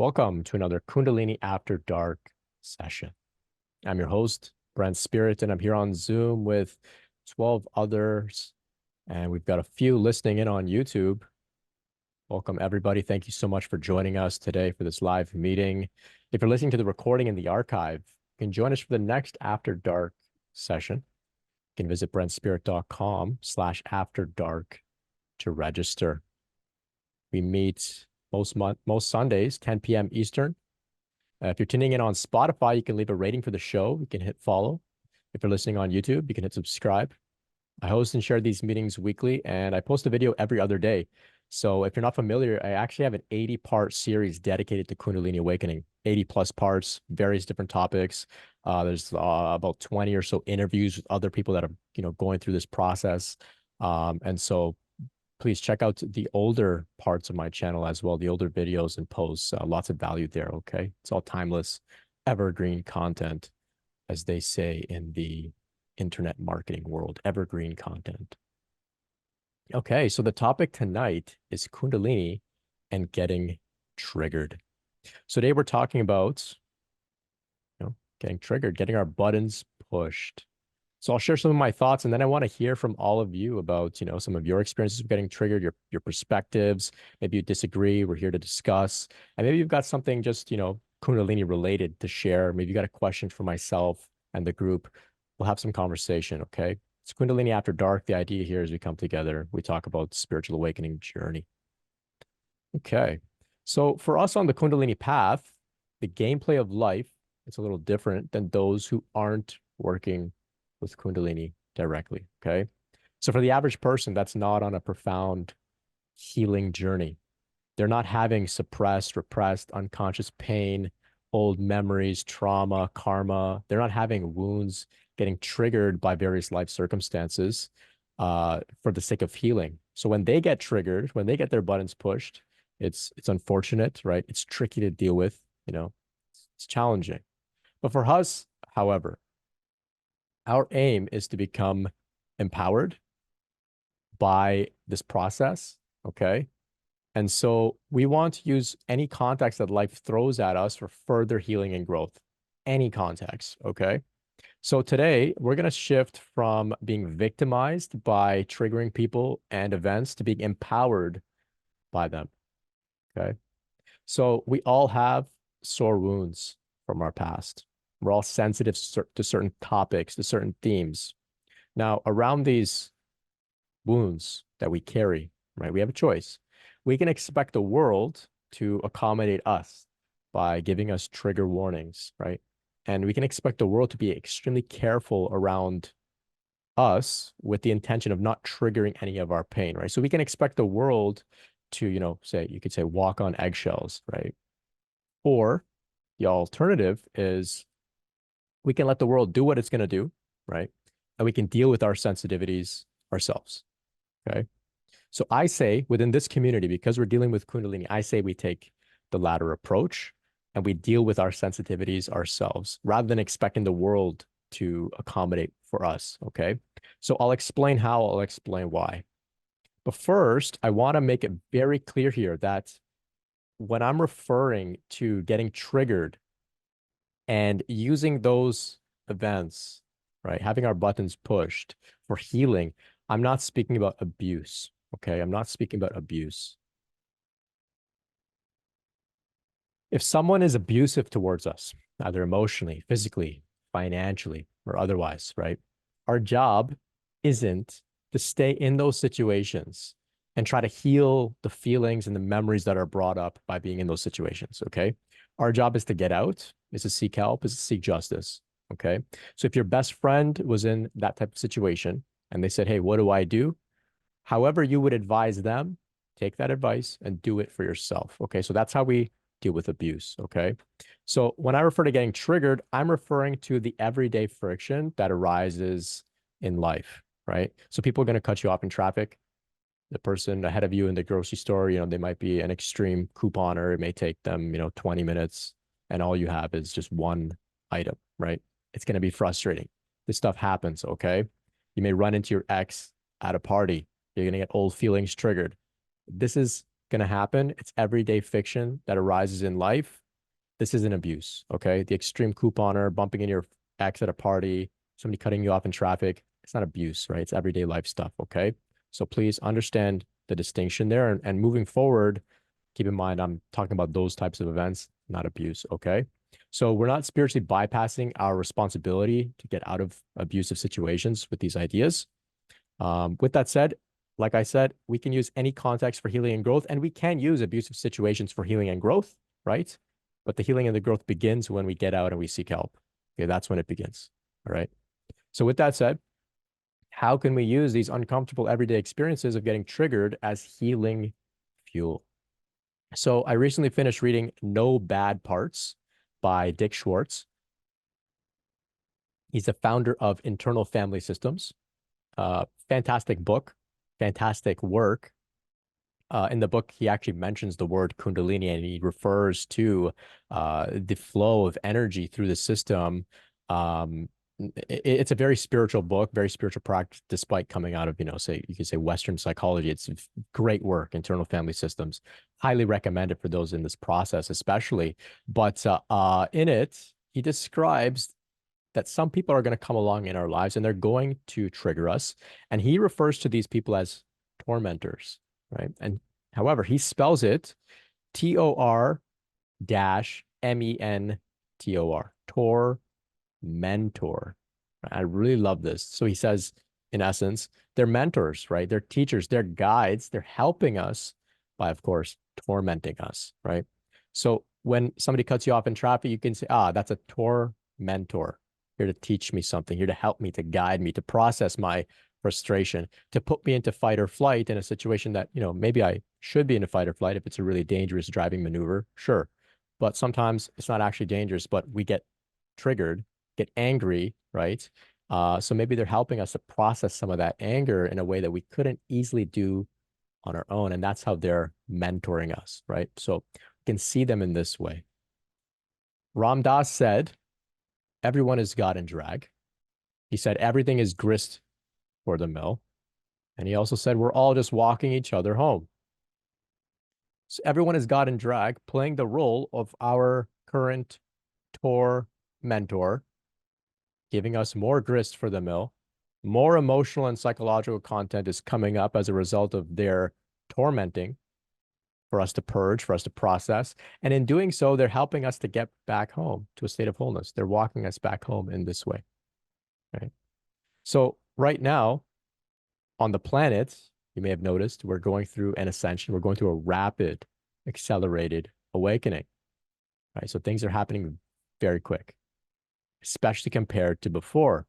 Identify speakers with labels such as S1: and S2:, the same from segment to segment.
S1: Welcome to another Kundalini After Dark session. I'm your host, Brent Spirit, and I'm here on Zoom with 12 others, and we've got a few listening in on YouTube. Welcome, everybody. Thank you so much for joining us today for this live meeting. If you're listening to the recording in the archive, you can join us for the next After Dark session. You can visit brentspirit.com/afterdark to register. We meet most Sundays, 10 p.m. Eastern. If you're tuning in on Spotify, you can leave a rating for the show. You can hit follow. If you're listening on YouTube, you can hit subscribe. I host and share these meetings weekly, and I post a video every other day. So if you're not familiar, I actually have an 80-part series dedicated to Kundalini Awakening, 80 plus parts, various different topics. There's about 20 or so interviews with other people that are, going through this process. And so please check out the older parts of my channel as well, the older videos and posts. Lots of value there, okay? It's all timeless, evergreen content, as they say in the internet marketing world, evergreen content. Okay, so the topic tonight is Kundalini and getting triggered. So today we're talking about, getting triggered, getting our buttons pushed. So I'll share some of my thoughts, and then I want to hear from all of you about, some of your experiences of getting triggered, your perspectives. Maybe you disagree. We're here to discuss. And maybe you've got something just, Kundalini related to share. Maybe you got a question for myself and the group. We'll have some conversation, okay? It's Kundalini After Dark. The idea here is we come together. We talk about spiritual awakening journey. Okay. So for us on the Kundalini path, the gameplay of life, it's a little different than those who aren't working with Kundalini directly, okay? So for the average person that's not on a profound healing journey, they're not having suppressed, repressed, unconscious pain, old memories, trauma, karma. They're not having wounds getting triggered by various life circumstances for the sake of healing. So when they get triggered, when they get their buttons pushed, it's unfortunate, right? It's tricky to deal with, it's challenging. But for us, however, our aim is to become empowered by this process, okay? And so we want to use any context that life throws at us for further healing and growth, any context, okay? So today, we're going to shift from being victimized by triggering people and events to being empowered by them, okay? So we all have sore wounds from our past. We're all sensitive to certain topics, to certain themes. Now, around these wounds that we carry, right, we have a choice. We can expect the world to accommodate us by giving us trigger warnings, right? And we can expect the world to be extremely careful around us with the intention of not triggering any of our pain, right? So we can expect the world to, you could say walk on eggshells, right? Or the alternative is we can let the world do what it's going to do, right? And we can deal with our sensitivities ourselves, okay? So I say within this community, because we're dealing with Kundalini, I say we take the latter approach and we deal with our sensitivities ourselves rather than expecting the world to accommodate for us, okay? So I'll explain how, I'll explain why. But first, I want to make it very clear here that when I'm referring to getting triggered and using those events, right, having our buttons pushed for healing, I'm not speaking about abuse, okay? I'm not speaking about abuse. If someone is abusive towards us, either emotionally, physically, financially, or otherwise, right, our job isn't to stay in those situations and try to heal the feelings and the memories that are brought up by being in those situations, okay? Our job is to get out, is to seek help, is to seek justice, okay? So if your best friend was in that type of situation and they said, hey, what do I do? However you would advise them, take that advice and do it for yourself, okay? So that's how we deal with abuse, okay? So when I refer to getting triggered, I'm referring to the everyday friction that arises in life, right? So people are going to cut you off in traffic. The person ahead of you in the grocery store, they might be an extreme couponer. It may take them, 20 minutes, and all you have is just one item, right? It's going to be frustrating. This stuff happens, okay? You may run into your ex at a party. You're going to get old feelings triggered. This is going to happen. It's everyday fiction that arises in life. This isn't abuse, okay? The extreme couponer, bumping into your ex at a party, somebody cutting you off in traffic, it's not abuse, right? It's everyday life stuff, okay? So please understand the distinction there. And moving forward, keep in mind, I'm talking about those types of events, not abuse, okay? So we're not spiritually bypassing our responsibility to get out of abusive situations with these ideas. With that said, like I said, we can use any context for healing and growth, and we can use abusive situations for healing and growth, right? But the healing and the growth begins when we get out and we seek help. Okay, that's when it begins. All right. So with that said, how can we use these uncomfortable everyday experiences of getting triggered as healing fuel? So I recently finished reading No Bad Parts by Dick Schwartz. He's the founder of Internal Family Systems. Fantastic book, fantastic work. In the book, he actually mentions the word Kundalini, and he refers to the flow of energy through the system. It's a very spiritual book, very spiritual practice, despite coming out of, say, you could say Western psychology. It's great work, Internal Family Systems. Highly recommended for those in this process, especially. But in it, he describes that some people are going to come along in our lives and they're going to trigger us. And he refers to these people as tormentors, right? And however, he spells it Tor-mentor, mentor. I really love this. So he says, in essence, they're mentors, right? They're teachers, they're guides, they're helping us by, of course, tormenting us, right? So when somebody cuts you off in traffic, you can say, that's a tormentor, here to teach me something, here to help me, to guide me, to process my frustration, to put me into fight or flight in a situation that, maybe I should be in a fight or flight if it's a really dangerous driving maneuver, sure. But sometimes it's not actually dangerous, but we get triggered, get angry, right? So maybe they're helping us to process some of that anger in a way that we couldn't easily do on our own. And that's how they're mentoring us, right? So we can see them in this way. Ram Dass said, everyone is God in drag. He said, everything is grist for the mill. And he also said, we're all just walking each other home. So everyone is God in drag, playing the role of our current mentor, giving us more grist for the mill. More emotional and psychological content is coming up as a result of their tormenting for us to purge, for us to process. And in doing so, they're helping us to get back home to a state of wholeness. They're walking us back home in this way, right? So right now on the planet, you may have noticed, we're going through an ascension. We're going through a rapid, accelerated awakening, right? So things are happening very quick, especially compared to before.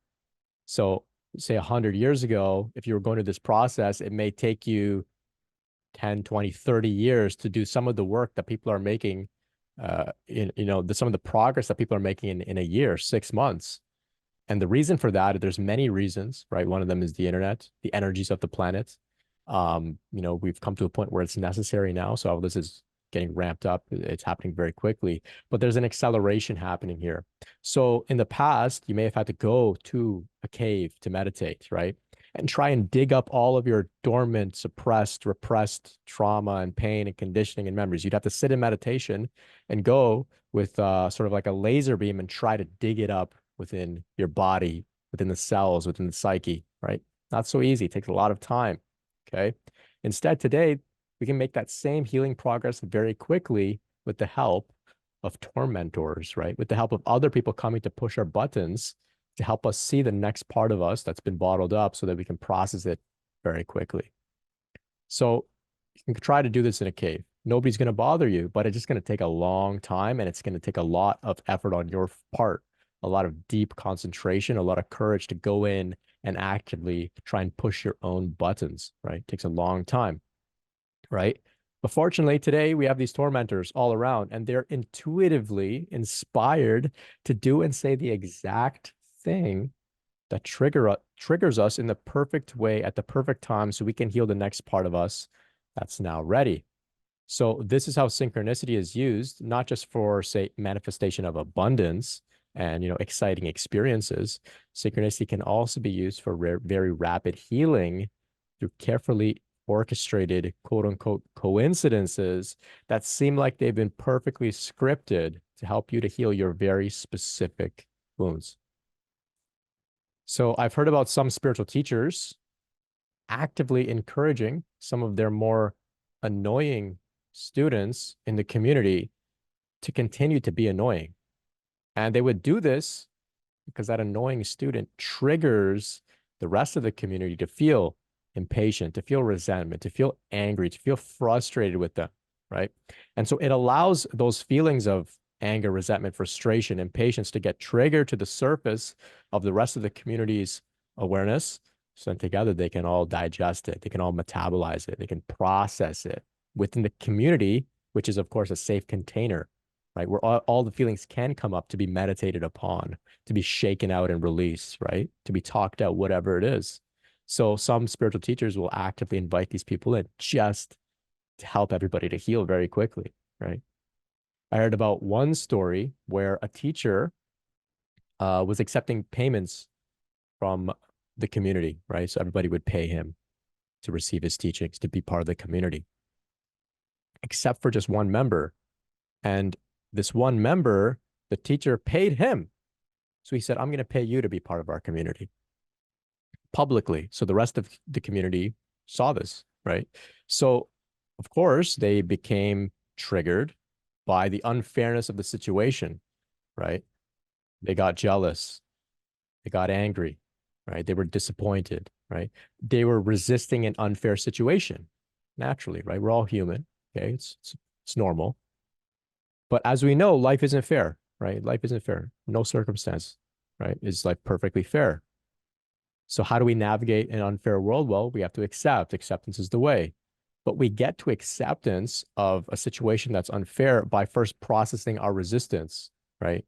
S1: So say 100 years ago, if you were going through this process, it may take you 10, 20, 30 years to do some of the work that people are making, some of the progress that people are making in a year, 6 months. And the reason for that, there's many reasons, right? One of them is the internet, the energies of the planet. We've come to a point where it's necessary now. So this is getting ramped up. It's happening very quickly, but there's an acceleration happening here. So in the past, you may have had to go to a cave to meditate, right? And try and dig up all of your dormant, suppressed, repressed trauma and pain and conditioning and memories. You'd have to sit in meditation and go with sort of like a laser beam and try to dig it up within your body, within the cells, within the psyche, right? Not so easy. It takes a lot of time, okay? Instead, today, we can make that same healing progress very quickly with the help of tormentors, right? With the help of other people coming to push our buttons to help us see the next part of us that's been bottled up so that we can process it very quickly. So you can try to do this in a cave. Nobody's going to bother you, but it's just going to take a long time, and it's going to take a lot of effort on your part, a lot of deep concentration, a lot of courage to go in and actively try and push your own buttons, right? It takes a long time, right? But fortunately, today we have these tormentors all around, and they're intuitively inspired to do and say the exact thing that triggers us in the perfect way at the perfect time so we can heal the next part of us that's now ready. So this is how synchronicity is used, not just for, say, manifestation of abundance and, exciting experiences. Synchronicity can also be used for very rapid healing through carefully orchestrated, quote unquote, coincidences that seem like they've been perfectly scripted to help you to heal your very specific wounds. So I've heard about some spiritual teachers actively encouraging some of their more annoying students in the community to continue to be annoying. And they would do this because that annoying student triggers the rest of the community to feel impatient, to feel resentment, to feel angry, to feel frustrated with them, right? And so it allows those feelings of anger, resentment, frustration, impatience to get triggered to the surface of the rest of the community's awareness. So then together they can all digest it, they can all metabolize it, they can process it within the community, which is, of course, a safe container, right? Where all the feelings can come up to be meditated upon, to be shaken out and released, right? To be talked out, whatever it is. So some spiritual teachers will actively invite these people in just to help everybody to heal very quickly, right? I heard about one story where a teacher was accepting payments from the community, right? So everybody would pay him to receive his teachings, to be part of the community, except for just one member. And this one member, the teacher paid him. So he said, I'm going to pay you to be part of our community publicly. So the rest of the community saw this, right? So, of course, they became triggered by the unfairness of the situation, right? They got jealous. They got angry, right? They were disappointed, right? They were resisting an unfair situation naturally, right? We're all human, okay? It's normal. But as we know, life isn't fair, right? Life isn't fair. No circumstance, right, is like perfectly fair. So how do we navigate an unfair world? Well, we have to accept. Acceptance is the way. But we get to acceptance of a situation that's unfair by first processing our resistance, right?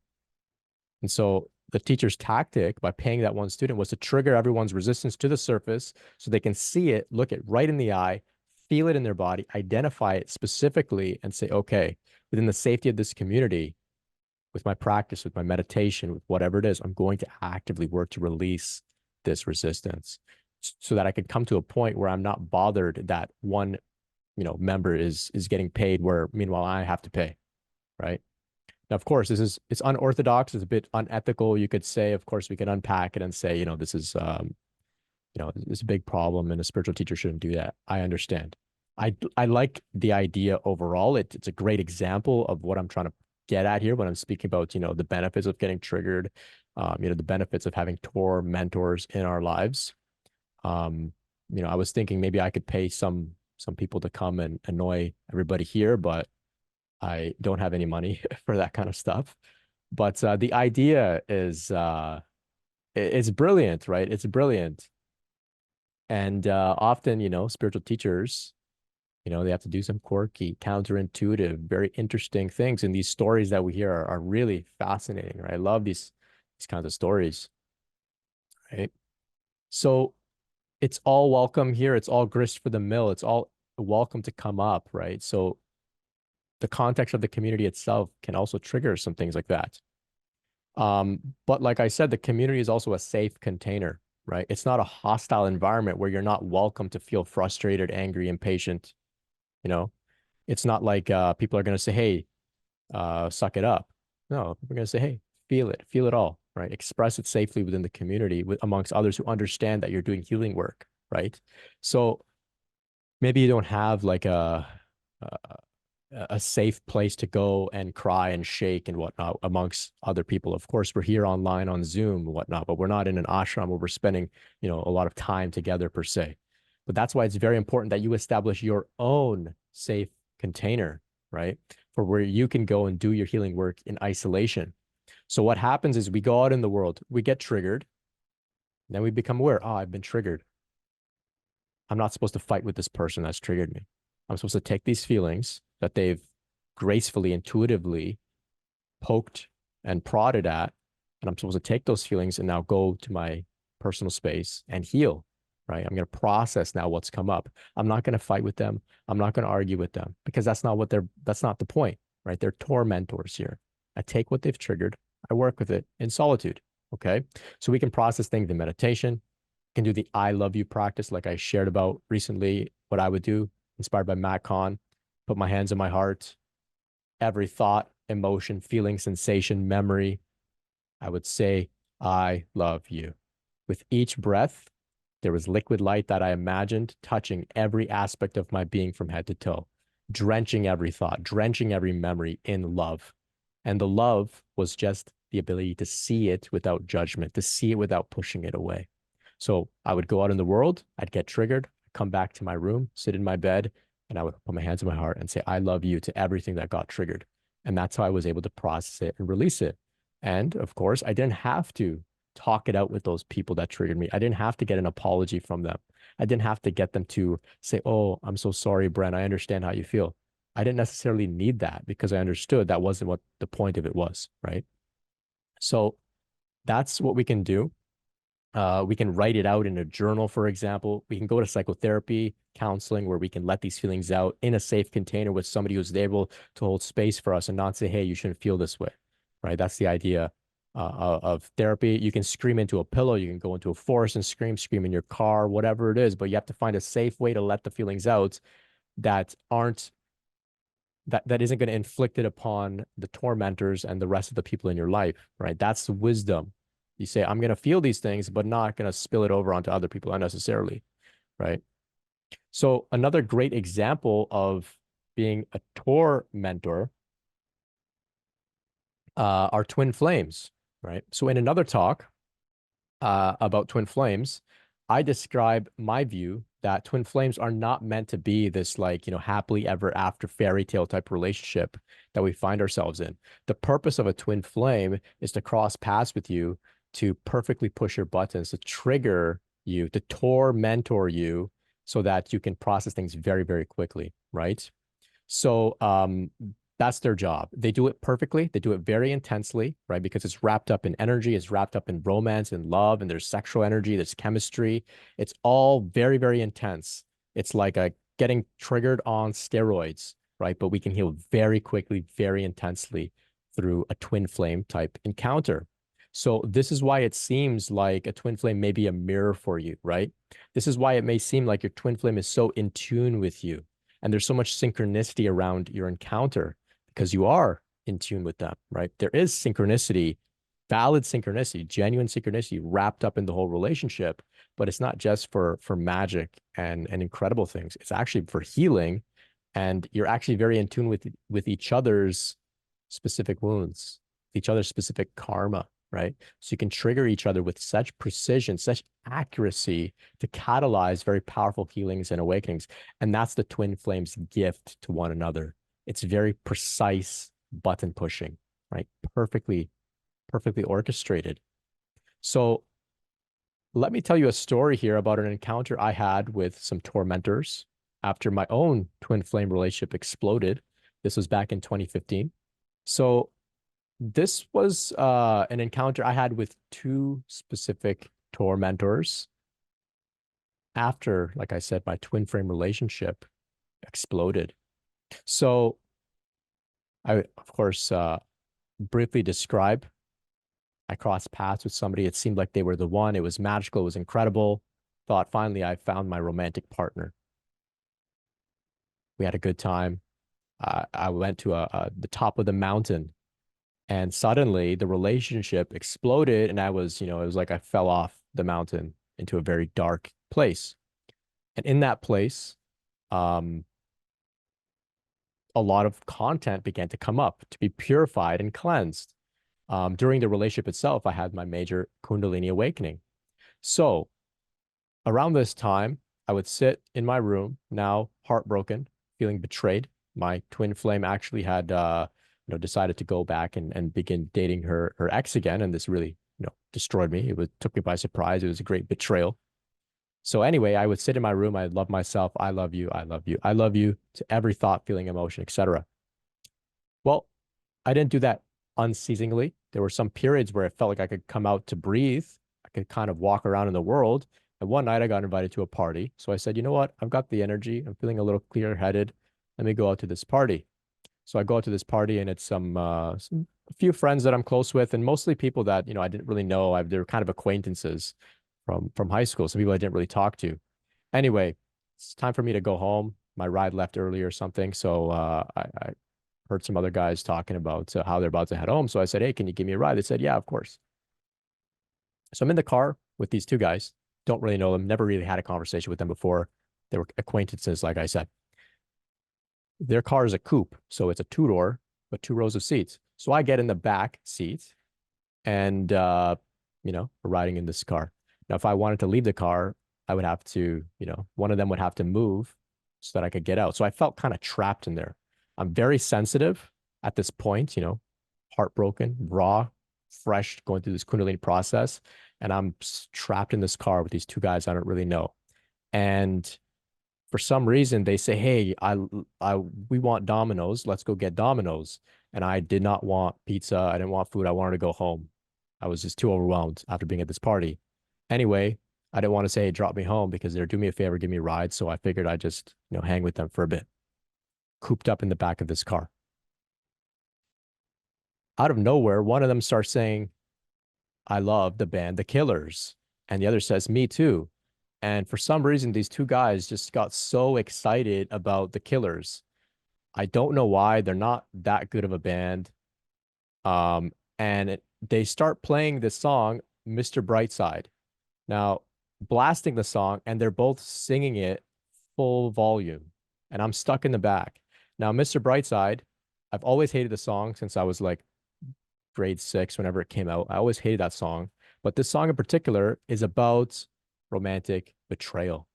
S1: And so the teacher's tactic by paying that one student was to trigger everyone's resistance to the surface so they can see it, look it right in the eye, feel it in their body, identify it specifically, and say, okay, within the safety of this community, with my practice, with my meditation, with whatever it is, I'm going to actively work to release this resistance so that I can come to a point where I'm not bothered that one, member is getting paid where meanwhile I have to pay, right? Now, of course, it's unorthodox, it's a bit unethical, you could say. Of course, we can unpack it and say, this is it's a big problem and a spiritual teacher shouldn't do that. I understand. I like the idea overall. It's a great example of what I'm trying to get at here when I'm speaking about, the benefits of getting triggered, the benefits of having tormentors in our lives. I was thinking maybe I could pay some people to come and annoy everybody here, but I don't have any money for that kind of stuff. But the idea is it's brilliant, right? It's brilliant. And often, spiritual teachers, they have to do some quirky, counterintuitive, very interesting things. And these stories that we hear are really fascinating, right? I love these kinds of stories, right? So it's all welcome here. It's all grist for the mill. It's all welcome to come up, right? So the context of the community itself can also trigger some things like that. But like I said, the community is also a safe container, right? It's not a hostile environment where you're not welcome to feel frustrated, angry, impatient. It's not like people are going to say, hey, suck it up. No, people are going to say, hey, feel it all, right? Express it safely within the community amongst others who understand that you're doing healing work, right? So maybe you don't have like a safe place to go and cry and shake and whatnot amongst other people. Of course, we're here online on Zoom and whatnot, but we're not in an ashram where we're spending, a lot of time together per se. But that's why it's very important that you establish your own safe container, right? For where you can go and do your healing work in isolation. So what happens is we go out in the world, we get triggered, then we become aware, oh, I've been triggered. I'm not supposed to fight with this person that's triggered me. I'm supposed to take these feelings that they've gracefully, intuitively poked and prodded at, and I'm supposed to take those feelings and now go to my personal space and heal, right? I'm going to process now what's come up. I'm not going to fight with them. I'm not going to argue with them because that's not the point, right? They're tormentors here. I take what they've triggered. I work with it in solitude. Okay. So we can process things in meditation. Can do the I love you practice, like I shared about recently, what I would do, inspired by Matt Kahn. Put my hands on my heart. Every thought, emotion, feeling, sensation, memory, I would say, I love you. With each breath, there was liquid light that I imagined touching every aspect of my being from head to toe, drenching every thought, drenching every memory in love. And the love was just the ability to see it without judgment, to see it without pushing it away. So I would go out in the world, I'd get triggered, come back to my room, sit in my bed, and I would put my hands on my heart and say, I love you to everything that got triggered. And that's how I was able to process it and release it. And of course, I didn't have to talk it out with those people that triggered me. I didn't have to get an apology from them. I didn't have to get them to say, oh, I'm so sorry, Brent. I understand how you feel. I didn't necessarily need that because I understood that wasn't what the point of it was, right? So that's what we can do. We can write it out in a journal, for example. We can go to psychotherapy, counseling, where we can let these feelings out in a safe container with somebody who's able to hold space for us and not say, hey, you shouldn't feel this way, right? That's the idea of therapy. You can scream into a pillow. You can go into a forest and scream in your car, whatever it is, but you have to find a safe way to let the feelings out that aren't that isn't going to inflict it upon the tormentors and the rest of the people in your life, right? That's the wisdom. You say, I'm going to feel these things, but not going to spill it over onto other people unnecessarily, right? So another great example of being a tormentor are twin flames, right? So in another talk about twin flames, I describe my view that twin flames are not meant to be this like, happily ever after fairy tale type relationship that we find ourselves in. The purpose of a twin flame is to cross paths with you, to perfectly push your buttons, to trigger you, to mentor you so that you can process things very, very quickly, right? So that's their job. They do it perfectly. They do it very intensely, right? Because it's wrapped up in energy, it's wrapped up in romance and love, and there's sexual energy, there's chemistry. It's all very, very intense. It's like a getting triggered on steroids, right? But we can heal very quickly, very intensely through a twin flame type encounter. So this is why it seems like a twin flame may be a mirror for you, right? This is why it may seem like your twin flame is so in tune with you. And there's so much synchronicity around your encounter because you are in tune with them, right? There is synchronicity, valid synchronicity, genuine synchronicity wrapped up in the whole relationship, but it's not just for magic and incredible things. It's actually for healing, and you're actually very in tune with each other's specific wounds, each other's specific karma, right? So you can trigger each other with such precision, such accuracy to catalyze very powerful healings and awakenings. And that's the twin flames gift to one another. It's very precise button pushing, right? Perfectly orchestrated. So let me tell you a story here about an encounter I had with some tormentors after my own twin flame relationship exploded. This was back in 2015. So this was an encounter I had with two specific tormentors after, like I said, my twin flame relationship exploded. So I, of course, briefly describe, I crossed paths with somebody. It seemed like they were the one. It was magical. It was incredible. Thought finally I found my romantic partner. We had a good time. I went to the top of the mountain, and suddenly the relationship exploded, and I was, it was like I fell off the mountain into a very dark place. And in that place, a lot of content began to come up to be purified and cleansed. During the relationship itself, I had my major Kundalini awakening. So around this time, I would sit in my room, now heartbroken, feeling betrayed. My twin flame actually had, decided to go back and begin dating her ex again, and this really, destroyed me. It took me by surprise. It was a great betrayal. So anyway, I would sit in my room. I love myself. I love you. I love you. I love you to every thought, feeling, emotion, etc. Well, I didn't do that unceasingly. There were some periods where it felt like I could come out to breathe. I could kind of walk around in the world. And one night I got invited to a party. So I said, you know what? I've got the energy. I'm feeling a little clear-headed. Let me go out to this party. So I go out to this party, and it's a few friends that I'm close with, and mostly people that, I didn't really know. They're kind of acquaintances from high school, some people I didn't really talk to. Anyway, it's time for me to go home. My ride left early or something, so I heard some other guys talking about how they're about to head home. So I said, "Hey, can you give me a ride?" They said, "Yeah, of course." So I'm in the car with these two guys. Don't really know them. Never really had a conversation with them before. They were acquaintances, like I said. Their car is a coupe, so it's a two-door, but two rows of seats. So I get in the back seat and we're riding in this car. Now, if I wanted to leave the car, I would have to, one of them would have to move so that I could get out. So I felt kind of trapped in there. I'm very sensitive at this point, heartbroken, raw, fresh, going through this Kundalini process. And I'm trapped in this car with these two guys I don't really know. And for some reason, they say, "Hey, we want Domino's. Let's go get Domino's." And I did not want pizza. I didn't want food. I wanted to go home. I was just too overwhelmed after being at this party. Anyway, I didn't want to say, "Hey, drop me home," because they're doing me a favor, give me a ride. So I figured I'd just, hang with them for a bit, cooped up in the back of this car. Out of nowhere, one of them starts saying, "I love the band The Killers." And the other says, "Me too." And for some reason, these two guys just got so excited about The Killers. I don't know why. They're not that good of a band. And they start playing this song, Mr. Brightside. Now, blasting the song, and they're both singing it full volume. And I'm stuck in the back. Now, Mr. Brightside, I've always hated the song since I was like grade 6, whenever it came out. I always hated that song. But this song in particular is about romantic betrayal,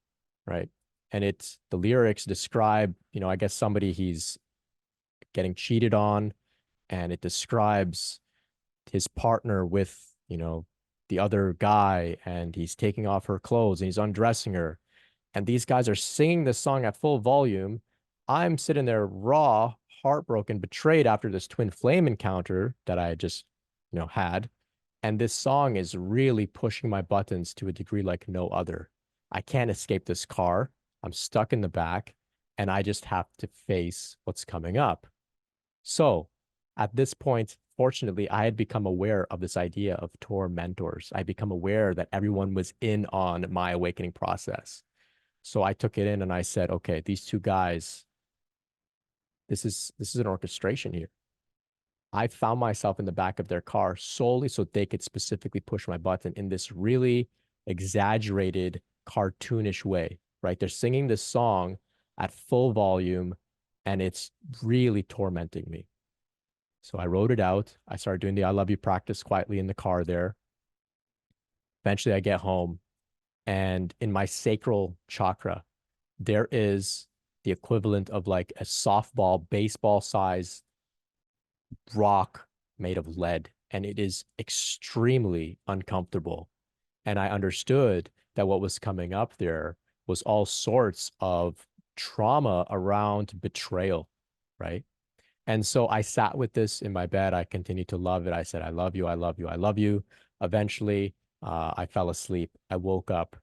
S1: right? And the lyrics describe, I guess somebody he's getting cheated on, and it describes his partner with, the other guy, and he's taking off her clothes and he's undressing her. And these guys are singing this song at full volume. I'm sitting there raw, heartbroken, betrayed after this twin flame encounter that I just, had. And this song is really pushing my buttons to a degree like no other. I can't escape this car. I'm stuck in the back, and I just have to face what's coming up. So at this point, fortunately, I had become aware of this idea of tormentors. I become aware that everyone was in on my awakening process. So I took it in and I said, okay, these two guys, this is an orchestration here. I found myself in the back of their car solely so they could specifically push my button in this really exaggerated, cartoonish way, right? They're singing this song at full volume, and it's really tormenting me. So I wrote it out. I started doing the I love you practice quietly in the car there. Eventually, I get home, and in my sacral chakra, there is the equivalent of like a softball, baseball size rock made of lead, and it is extremely uncomfortable. And I understood that what was coming up there was all sorts of trauma around betrayal, right? And so I sat with this in my bed. I continued to love it. I said, "I love you, I love you, I love you." Eventually, I fell asleep. I woke up,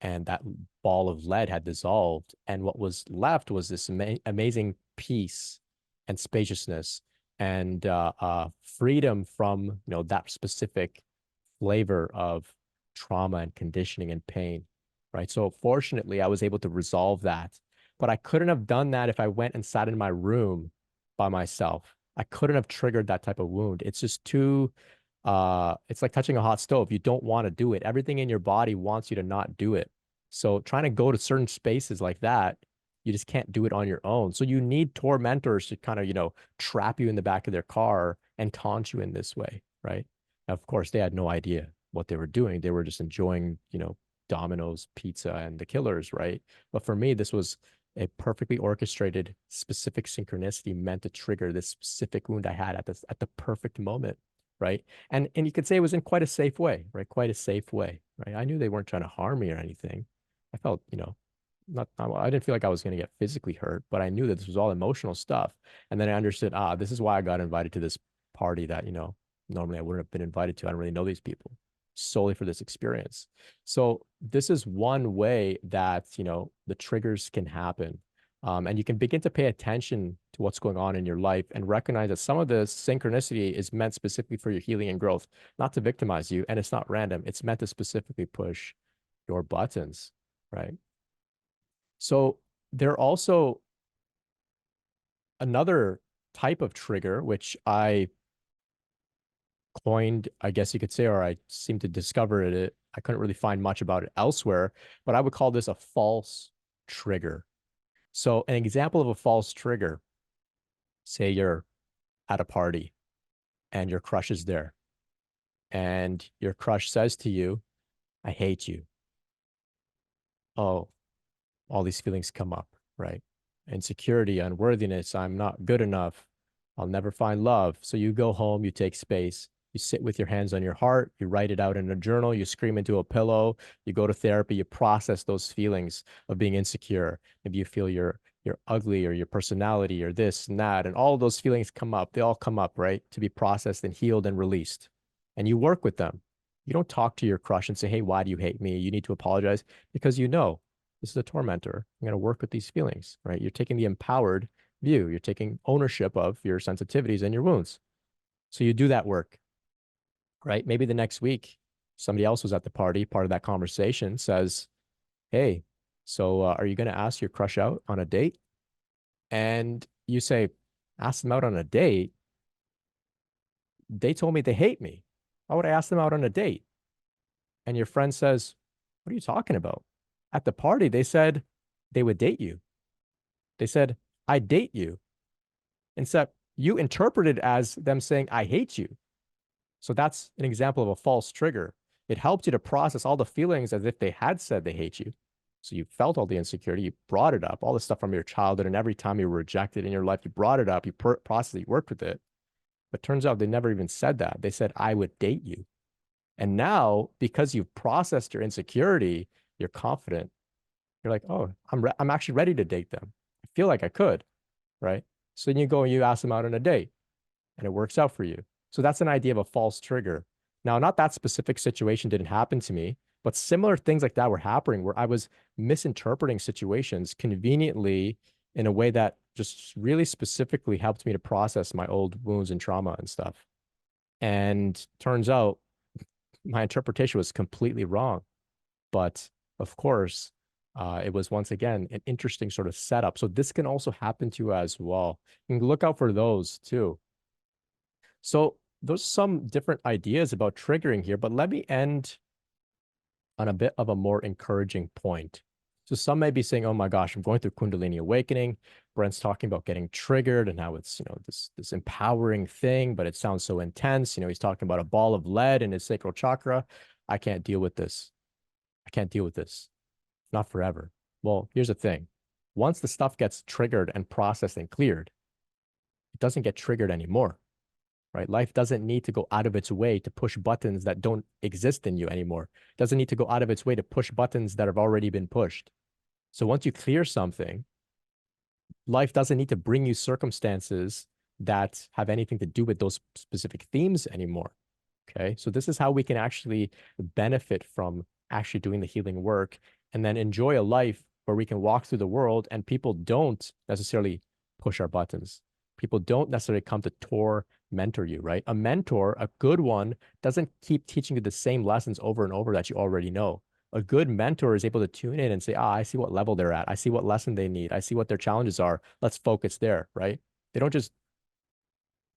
S1: and that ball of lead had dissolved. And what was left was this amazing peace and spaciousness and freedom from, that specific flavor of trauma and conditioning and pain, right? So fortunately, I was able to resolve that. But I couldn't have done that if I went and sat in my room by myself. I couldn't have triggered that type of wound. It's just too, it's like touching a hot stove. You don't want to do it. Everything in your body wants you to not do it. So trying to go to certain spaces like that, you just can't do it on your own. So you need tormentors to kind of, trap you in the back of their car and taunt you in this way, right? Now, of course, they had no idea what they were doing. They were just enjoying, Domino's pizza and the Killers, right? But for me, this was a perfectly orchestrated, specific synchronicity meant to trigger this specific wound I had at the perfect moment, right? And you could say it was in quite a safe way, right? Quite a safe way, right? I knew they weren't trying to harm me or anything. I felt, I didn't feel like I was going to get physically hurt, but I knew that this was all emotional stuff. And then I understood, this is why I got invited to this party that, normally I wouldn't have been invited to. I don't really know these people, solely for this experience. So this is one way that, the triggers can happen. And you can begin to pay attention to what's going on in your life and recognize that some of the synchronicity is meant specifically for your healing and growth, not to victimize you. And it's not random. It's meant to specifically push your buttons, right? So there also another type of trigger, which I coined, I guess you could say, or I seem to discover it. I couldn't really find much about it elsewhere, but I would call this a false trigger. So an example of a false trigger, say you're at a party and your crush is there, and your crush says to you, I hate you. Oh, all these feelings come up, right? Insecurity, unworthiness, I'm not good enough. I'll never find love. So you go home, you take space, you sit with your hands on your heart, you write it out in a journal, you scream into a pillow, you go to therapy, you process those feelings of being insecure. Maybe you feel you're ugly, or your personality, or this and that, and all those feelings come up. They all come up, right? To be processed and healed and released. And you work with them. You don't talk to your crush and say, hey, why do you hate me? You need to apologize, because you know this is a tormentor. I'm going to work with these feelings, right? You're taking the empowered view. You're taking ownership of your sensitivities and your wounds. So you do that work, right? Maybe the next week, somebody else was at the party. Part of that conversation says, hey, so are you going to ask your crush out on a date? And you say, ask them out on a date? They told me they hate me. Why would I ask them out on a date? And your friend says, what are you talking about? At the party, they said they would date you. They said, I date you. Instead, you interpreted as them saying, I hate you. So that's an example of a false trigger. It helped you to process all the feelings as if they had said they hate you. So you felt all the insecurity, you brought it up, all the stuff from your childhood, and every time you were rejected in your life, you brought it up, you processed it, you worked with it. But turns out they never even said that. They said, I would date you. And now, because you've processed your insecurity, you're confident. You're like, oh, I'm actually ready to date them. I feel like I could, right? So then you go and you ask them out on a date, and it works out for you. So that's an idea of a false trigger. Now, not that specific situation didn't happen to me, but similar things like that were happening where I was misinterpreting situations conveniently in a way that just really specifically helped me to process my old wounds and trauma and stuff. And turns out my interpretation was completely wrong. But of course, it was once again an interesting sort of setup. So this can also happen to you as well. You can look out for those too. So there's some different ideas about triggering here, but let me end on a bit of a more encouraging point. So some may be saying, oh my gosh, I'm going through Kundalini awakening. Brent's talking about getting triggered and how it's, this empowering thing, but it sounds so intense. He's talking about a ball of lead in his sacral chakra. I can't deal with this. I can't deal with this. Not forever. Well, here's the thing. Once the stuff gets triggered and processed and cleared, it doesn't get triggered anymore, right? Life doesn't need to go out of its way to push buttons that don't exist in you anymore. It doesn't need to go out of its way to push buttons that have already been pushed. So once you clear something, life doesn't need to bring you circumstances that have anything to do with those specific themes anymore. Okay. So this is how we can actually benefit from actually doing the healing work, and then enjoy a life where we can walk through the world and people don't necessarily push our buttons. People don't necessarily come to mentor you, right? A mentor, a good one, doesn't keep teaching you the same lessons over and over that you already know. A good mentor is able to tune in and say, I see what level they're at. I see what lesson they need. I see what their challenges are. Let's focus there, right? They don't just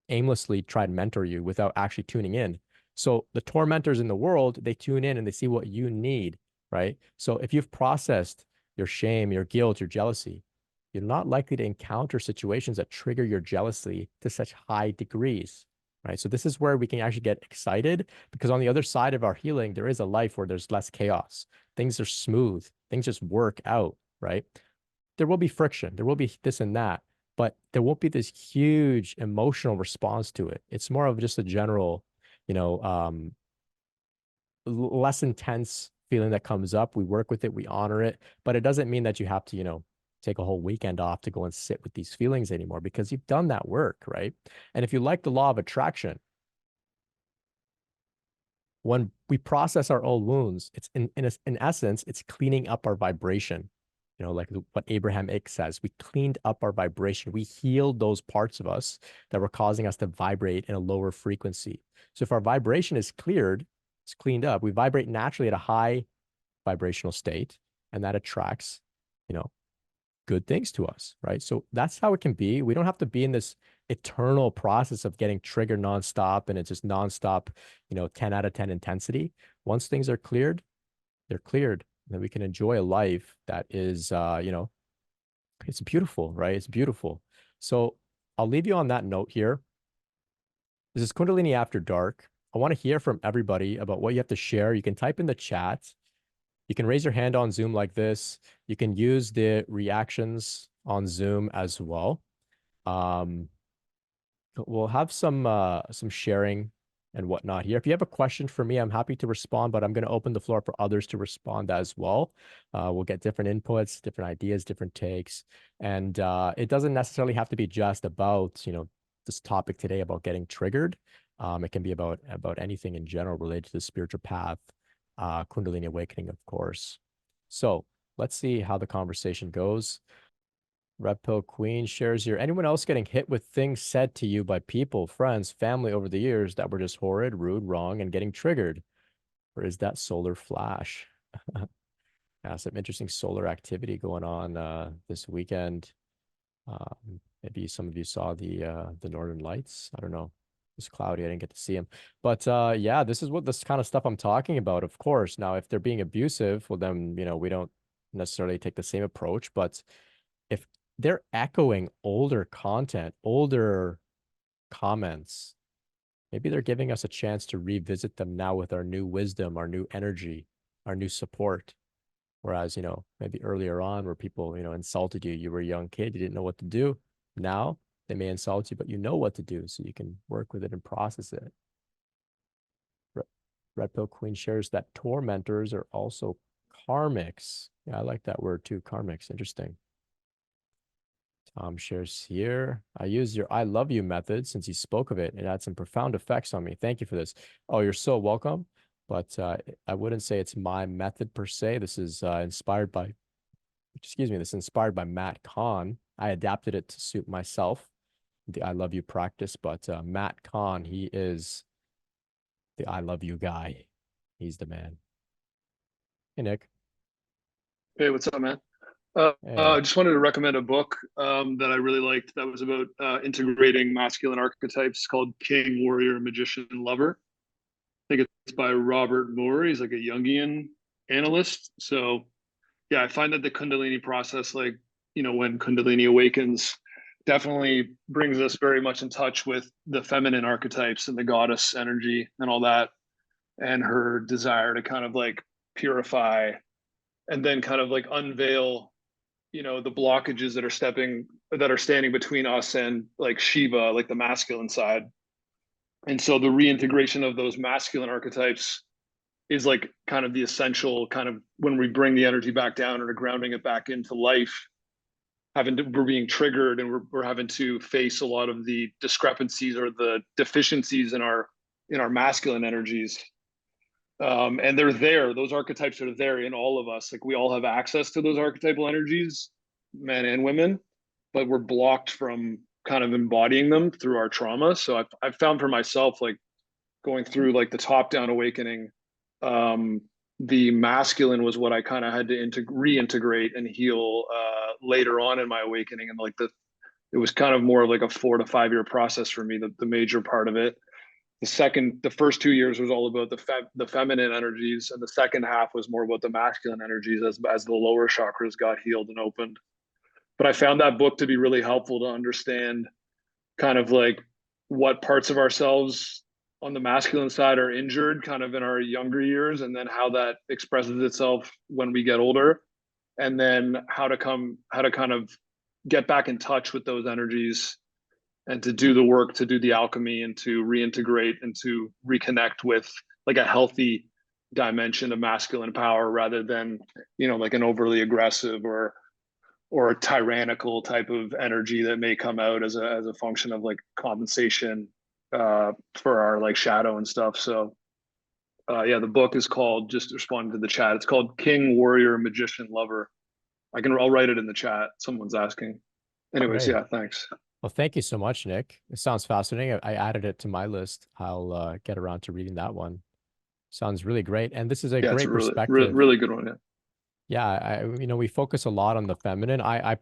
S1: aimlessly try to mentor you without actually tuning in. So the tormentors in the world, they tune in and they see what you need, right? So if you've processed your shame, your guilt, your jealousy, you're not likely to encounter situations that trigger your jealousy to such high degrees, right? So this is where we can actually get excited, because on the other side of our healing, there is a life where there's less chaos. Things are smooth. Things just work out, right? There will be friction. There will be this and that, but there won't be this huge emotional response to it. It's more of just a general, less intense feeling that comes up. We work with it, we honor it, but it doesn't mean that you have to, take a whole weekend off to go and sit with these feelings anymore, because you've done that work, right? And if you like the law of attraction, when we process our old wounds, it's in essence, it's cleaning up our vibration. Like what Abraham Hicks says, we cleaned up our vibration. We healed those parts of us that were causing us to vibrate in a lower frequency. So if our vibration is cleared, it's cleaned up, we vibrate naturally at a high vibrational state, and that attracts, you know, good things to us, right? So that's how it can be. We don't have to be in this eternal process of getting triggered nonstop, and it's just nonstop, 10 out of 10 intensity. Once things are cleared, they're cleared. Then we can enjoy a life that is, it's beautiful, right? It's beautiful. So I'll leave you on that note here. This is Kundalini After Dark. I want to hear from everybody about what you have to share. You can type in the chat. You can raise your hand on Zoom like this. You can use the reactions on Zoom as well. We'll have some sharing and whatnot here. If you have a question for me, I'm happy to respond, but I'm going to open the floor for others to respond as well. We'll get different inputs, different ideas, different takes. And it doesn't necessarily have to be just about, this topic today about getting triggered. It can be about anything in general related to the spiritual path, Kundalini awakening, of course. So let's see how the conversation goes. Red Pill Queen shares here. Anyone else getting hit with things said to you by people, friends, family over the years that were just horrid, rude, wrong, and getting triggered? Or is that solar flash? Yeah, some interesting solar activity going on this weekend. Maybe some of you saw the Northern Lights. I don't know. It's cloudy. I didn't get to see them. But yeah, this is what this kind of stuff I'm talking about, of course. Now, if they're being abusive, well, then, we don't necessarily take the same approach. But if they're echoing older content, older comments, maybe they're giving us a chance to revisit them now with our new wisdom, our new energy, our new support. Whereas, maybe earlier on where people, insulted you, you were a young kid, you didn't know what to do. Now they may insult you, but you know what to do, so you can work with it and process it. Red Pill Queen shares that tormentors are also karmics. Yeah, I like that word too, karmics. Interesting. Tom shares here. I use your I love you method since you spoke of it. It had some profound effects on me. Thank you for this. Oh, you're so welcome. But I wouldn't say it's my method per se. This is inspired by, this is inspired by Matt Kahn. I adapted it to suit myself, the I love you practice. But Matt Kahn, he is the I love you guy. He's the man. Hey, Nick.
S2: Hey, what's up, man?
S1: Hey.
S2: I just wanted to recommend a book that I really liked that was about integrating masculine archetypes called King, Warrior, Magician, Lover. I think it's by Robert Moore. He's like a Jungian analyst. So, yeah, I find that the Kundalini process, like, when Kundalini awakens, definitely brings us very much in touch with the feminine archetypes and the goddess energy and all that, and her desire to kind of like purify and then kind of like unveil the blockages that are standing between us and like Shiva, like the masculine side. And so the reintegration of those masculine archetypes is like kind of the essential kind of when we bring the energy back down and are grounding it back into life, we're being triggered and we're having to face a lot of the discrepancies or the deficiencies in our masculine energies. And they're there. Those archetypes are there in all of us. Like we all have access to those archetypal energies, men and women, but we're blocked from kind of embodying them through our trauma. So I've found for myself, like going through like the top down awakening, the masculine was what I kind of had to reintegrate and heal later on in my awakening. And like it was kind of more of like a 4 to 5 year process for me, the major part of it. The first 2 years was all about the feminine energies, and the second half was more about the masculine energies as the lower chakras got healed and opened. But I found that book to be really helpful to understand kind of like what parts of ourselves on the masculine side are injured kind of in our younger years, and then how that expresses itself when we get older, and then how to kind of get back in touch with those energies and to do the work, to do the alchemy, and to reintegrate and to reconnect with like a healthy dimension of masculine power rather than like an overly aggressive or a tyrannical type of energy that may come out as a function of like compensation for our like shadow and stuff. So yeah, the book is called, just responding to the chat, it's called King, Warrior, Magician, Lover. I'll write it in the chat. Someone's asking. Anyways,
S1: Great.
S2: yeah, thanks.
S1: Well, thank you so much, Nick. It sounds fascinating. I added it to my list. I'll get around to reading that one. Sounds really great. And this is a
S2: Yeah, it's a
S1: great
S2: really,
S1: perspective.
S2: really good one. Yeah.
S1: Yeah, we focus a lot on the feminine. I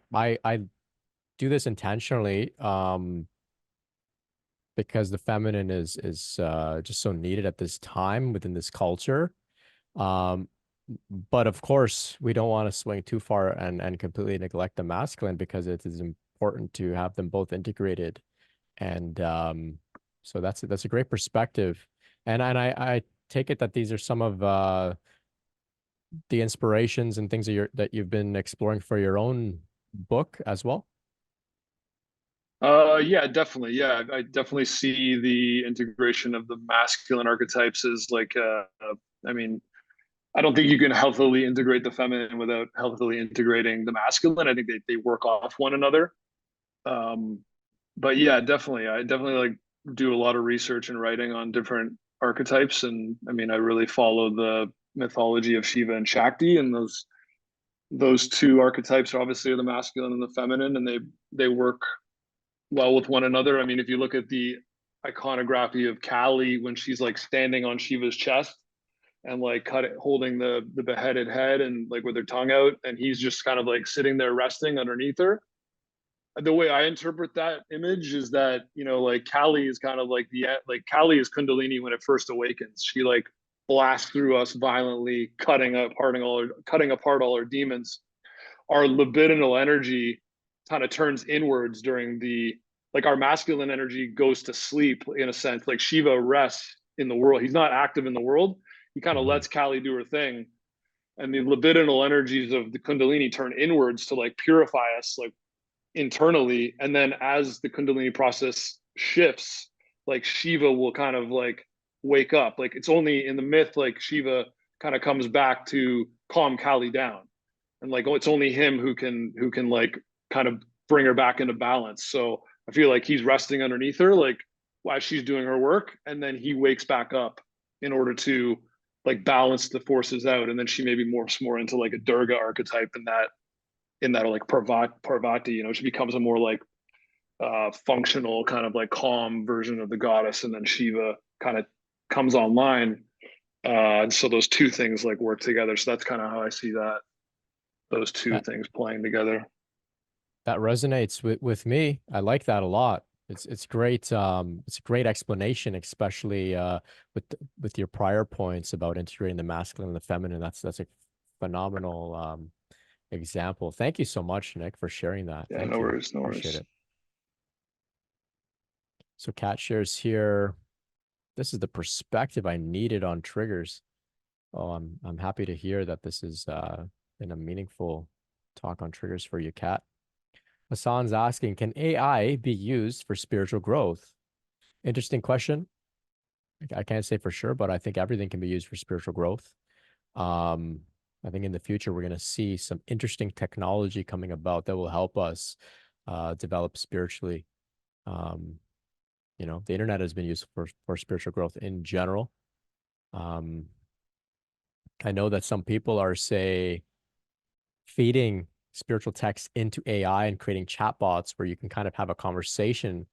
S1: do this intentionally, because the feminine is just so needed at this time within this culture. Um, but of course, we don't want to swing too far and completely neglect the masculine, because it is important to have them both integrated. And so that's a great perspective. And I take it that these are some of the inspirations and things that you've been exploring for your own book as well.
S2: Yeah, definitely. Yeah, I definitely see the integration of the masculine archetypes as like, I mean, I don't think you can healthily integrate the feminine without healthily integrating the masculine. I think they work off one another. Um, but yeah, definitely. I definitely like do a lot of research and writing on different archetypes. And I mean, I really follow the mythology of Shiva and Shakti, and those two archetypes are obviously the masculine and the feminine, and they work well with one another. I mean, if you look at the iconography of Kali when she's like standing on Shiva's chest and like holding the beheaded head and like with her tongue out, and he's just kind of like sitting there resting underneath her. The way I interpret that image is that, like Kali is kind of like like Kali is Kundalini when it first awakens. She like blasts through us violently, cutting apart all our demons. Our libidinal energy kind of turns inwards during the, like, our masculine energy goes to sleep in a sense. Like Shiva rests in the world. He's not active in the world. He kind of
S1: Mhm.
S2: lets Kali do her thing. And the libidinal energies of the Kundalini turn inwards to like purify us, like internally. And then as the Kundalini process shifts, like Shiva will kind of like wake up. Like it's only in the myth, like Shiva kind of comes back to calm Kali down. And like, oh, it's only him who can like kind of bring her back into balance. So I feel like he's resting underneath her, like while she's doing her work. And then he wakes back up in order to like balance the forces out. And then she maybe morphs more into like a Durga archetype in that like Parvati, she becomes a more like functional kind of like calm version of the goddess, and then Shiva kind of comes online. And so those two things like work together. So that's kind of how I see that, those two
S1: That
S2: things playing together.
S1: that resonates with me. I like that a lot. It's great. It's a great explanation, especially with your prior points about integrating the masculine and the feminine. That's a phenomenal example. Thank you so much, Nick, for sharing that.
S2: Yeah,
S1: Thank
S2: no
S1: you.
S2: worries, no
S1: Appreciate
S2: worries.
S1: it. So Kat shares here. This is the perspective I needed on triggers. Oh, I'm happy to hear that this is been a meaningful talk on triggers for you, Kat. Hassan's asking, can AI be used for spiritual growth? Interesting question. I can't say for sure, but I think everything can be used for spiritual growth. Um, I think in the future, we're going to see some interesting technology coming about that will help us develop spiritually. Um, the internet has been used for spiritual growth in general. Um, I know that some people are, say, feeding spiritual text into AI and creating chatbots where you can kind of have a conversation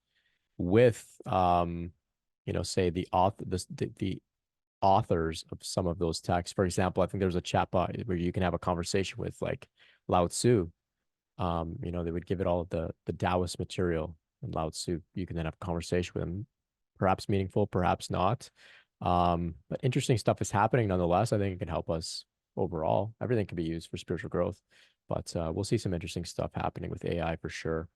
S1: with, say the authors of some of those texts. For example, I think there's a chatbot where you can have a conversation with like Lao Tzu. They would give it all of the Taoist material, and Lao Tzu, you can then have a conversation with them, perhaps meaningful, perhaps not. But interesting stuff is happening nonetheless. I think it can help us overall. Everything can be used for spiritual growth, but we'll see some interesting stuff happening with AI for sure.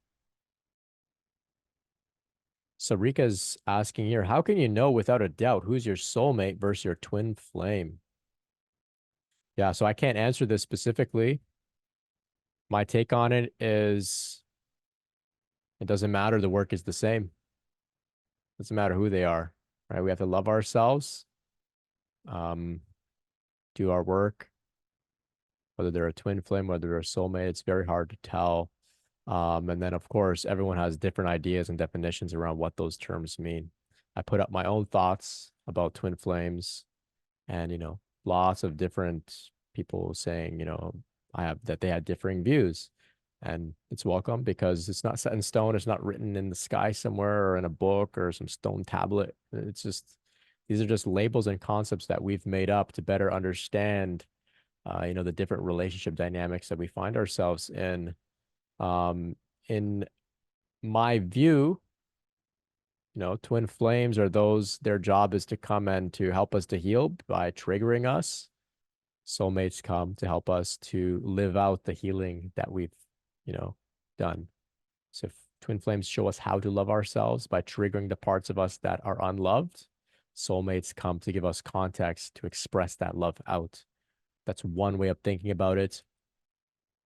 S1: Sarika's asking here, how can you know without a doubt who's your soulmate versus your twin flame? Yeah, so I can't answer this specifically. My take on it is it doesn't matter. The work is the same. It doesn't matter who they are, right? We have to love ourselves, um, do our work, whether they're a twin flame, whether they're a soulmate. It's very hard to tell. And then, of course, everyone has different ideas and definitions around what those terms mean. I put up my own thoughts about twin flames, and lots of different people saying, they had differing views, and it's welcome because it's not set in stone. It's not written in the sky somewhere or in a book or some stone tablet. It's just These are just labels and concepts that we've made up to better understand, the different relationship dynamics that we find ourselves in. In my view, twin flames are those, their job is to come and to help us to heal by triggering us. Soulmates come to help us to live out the healing that we've, done. So if twin flames show us how to love ourselves by triggering the parts of us that are unloved, soulmates come to give us context to express that love out. That's one way of thinking about it.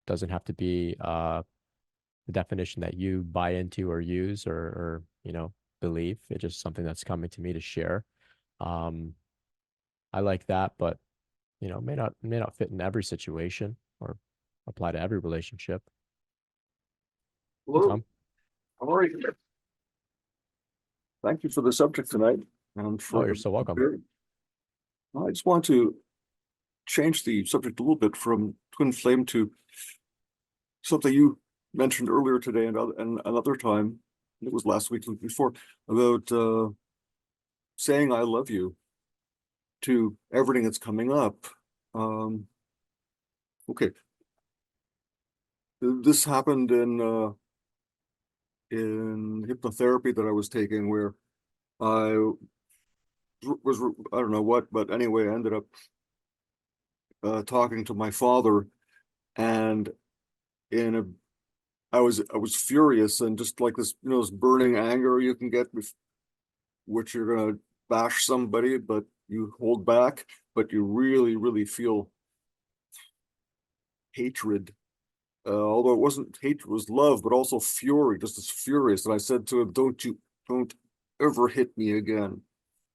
S1: Doesn't have to be the definition that you buy into or use or believe. It's just something that's coming to me to share. I like that, but may not fit in every situation or apply to every relationship.
S3: Hello,
S1: Tom?
S3: how are you? Thank you for the subject tonight and for.
S1: Oh, you're so welcome.
S3: I just want to change the subject a little bit from twin flame to something you mentioned earlier today and another time. It was last week before, about saying I love you to everything that's coming up. Okay, this happened in hypnotherapy that I was taking, where I was, I don't know what, but anyway, I ended up talking to my father, and I was furious, and just like this, this burning anger you can get with which you're gonna bash somebody, but you hold back, but you really, really feel hatred. Although it wasn't hatred, it was love, but also fury, just as furious. And I said to him, don't ever hit me again.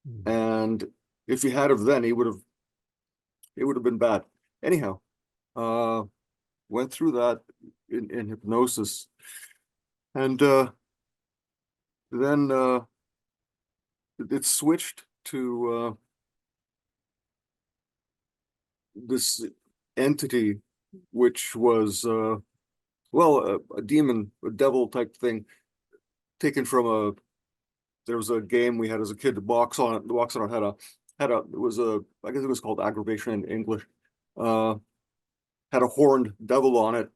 S1: Mm.
S3: And if he had have then, it would have been bad. Anyhow, went through that in hypnosis. And then it switched to this entity, which was, a demon, a devil type thing, taken from there was a game we had as a kid. The box on it it was I guess it was called Aggravation in English. Had a horned devil on it,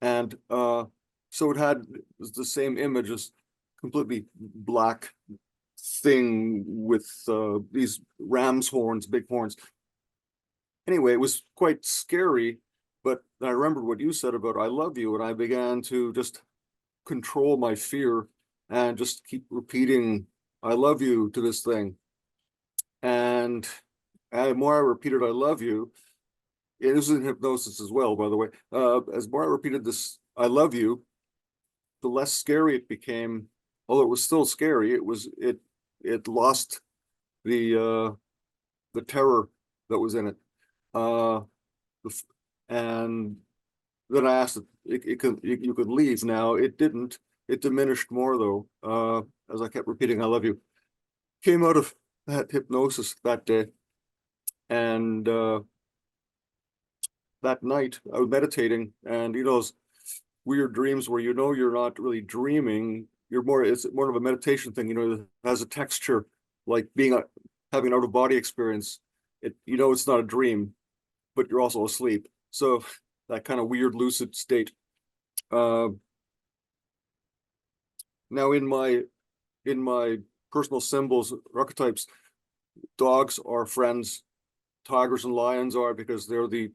S3: and so it was the same image, as completely black thing with these ram's horns, big horns. Anyway, it was quite scary, but I remembered what you said about I love you, and I began to just control my fear and just keep repeating I love you to this thing. And the more I repeated I love you, it was in hypnosis as well, by the way, as more I repeated this I love you, the less scary it became. Although it was still scary, it lost the terror that was in it. And then I asked you could leave. Now it didn't. It diminished more though, as I kept repeating I love you. Came out of that hypnosis that day, and that night I was meditating, and those weird dreams where you're not really dreaming. It's more of a meditation thing. It has a texture, like having an out of body experience. It's not a dream, but you're also asleep. So that kind of weird lucid state. Now in my personal symbols, archetypes, dogs are friends. Tigers and lions are, because they're the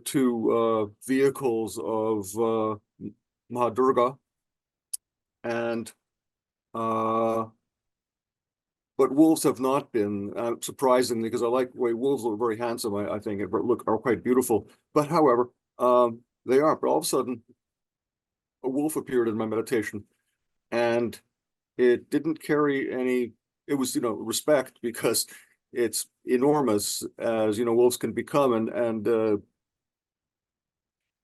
S3: two vehicles of Mahadurga, and but wolves have not been, surprisingly, because I like the way wolves look very handsome. I think are quite beautiful. But however, they are. But all of a sudden, a wolf appeared in my meditation, and it didn't carry any. It was respect, because it's enormous as wolves can become, and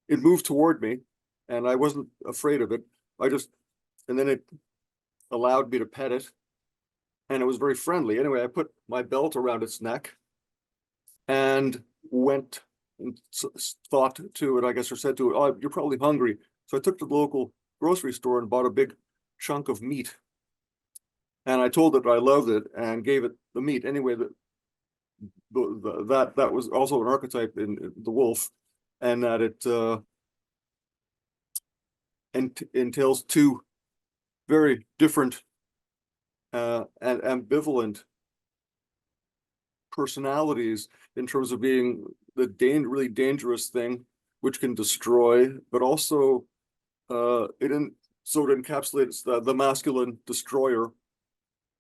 S3: it moved toward me, and I wasn't afraid of it. And then it allowed me to pet it, and it was very friendly. Anyway, I put my belt around its neck and went and thought to it, I guess, or said to it, "Oh, you're probably hungry." So I took to the local grocery store and bought a big chunk of meat. and I told it I loved it and gave it the meat. Anyway, that was also an archetype in the wolf, and that it entails two very different and ambivalent personalities in terms of being the really dangerous thing, which can destroy, but also so it encapsulates the masculine destroyer,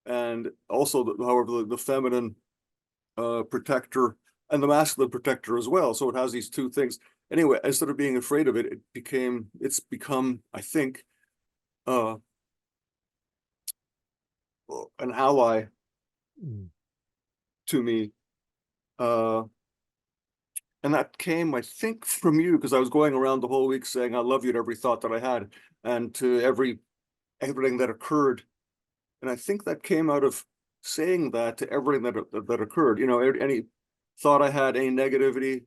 S3: and also however the feminine protector and the masculine protector as well. So it has these two things. Anyway, instead of being afraid of it, it's become, I think, an ally to me. And that came, I think, from you, because I was going around the whole week saying I love you to every thought that I had and to everything that occurred. And I think that came out of saying that to everything that occurred. You know, any thought I had, any negativity,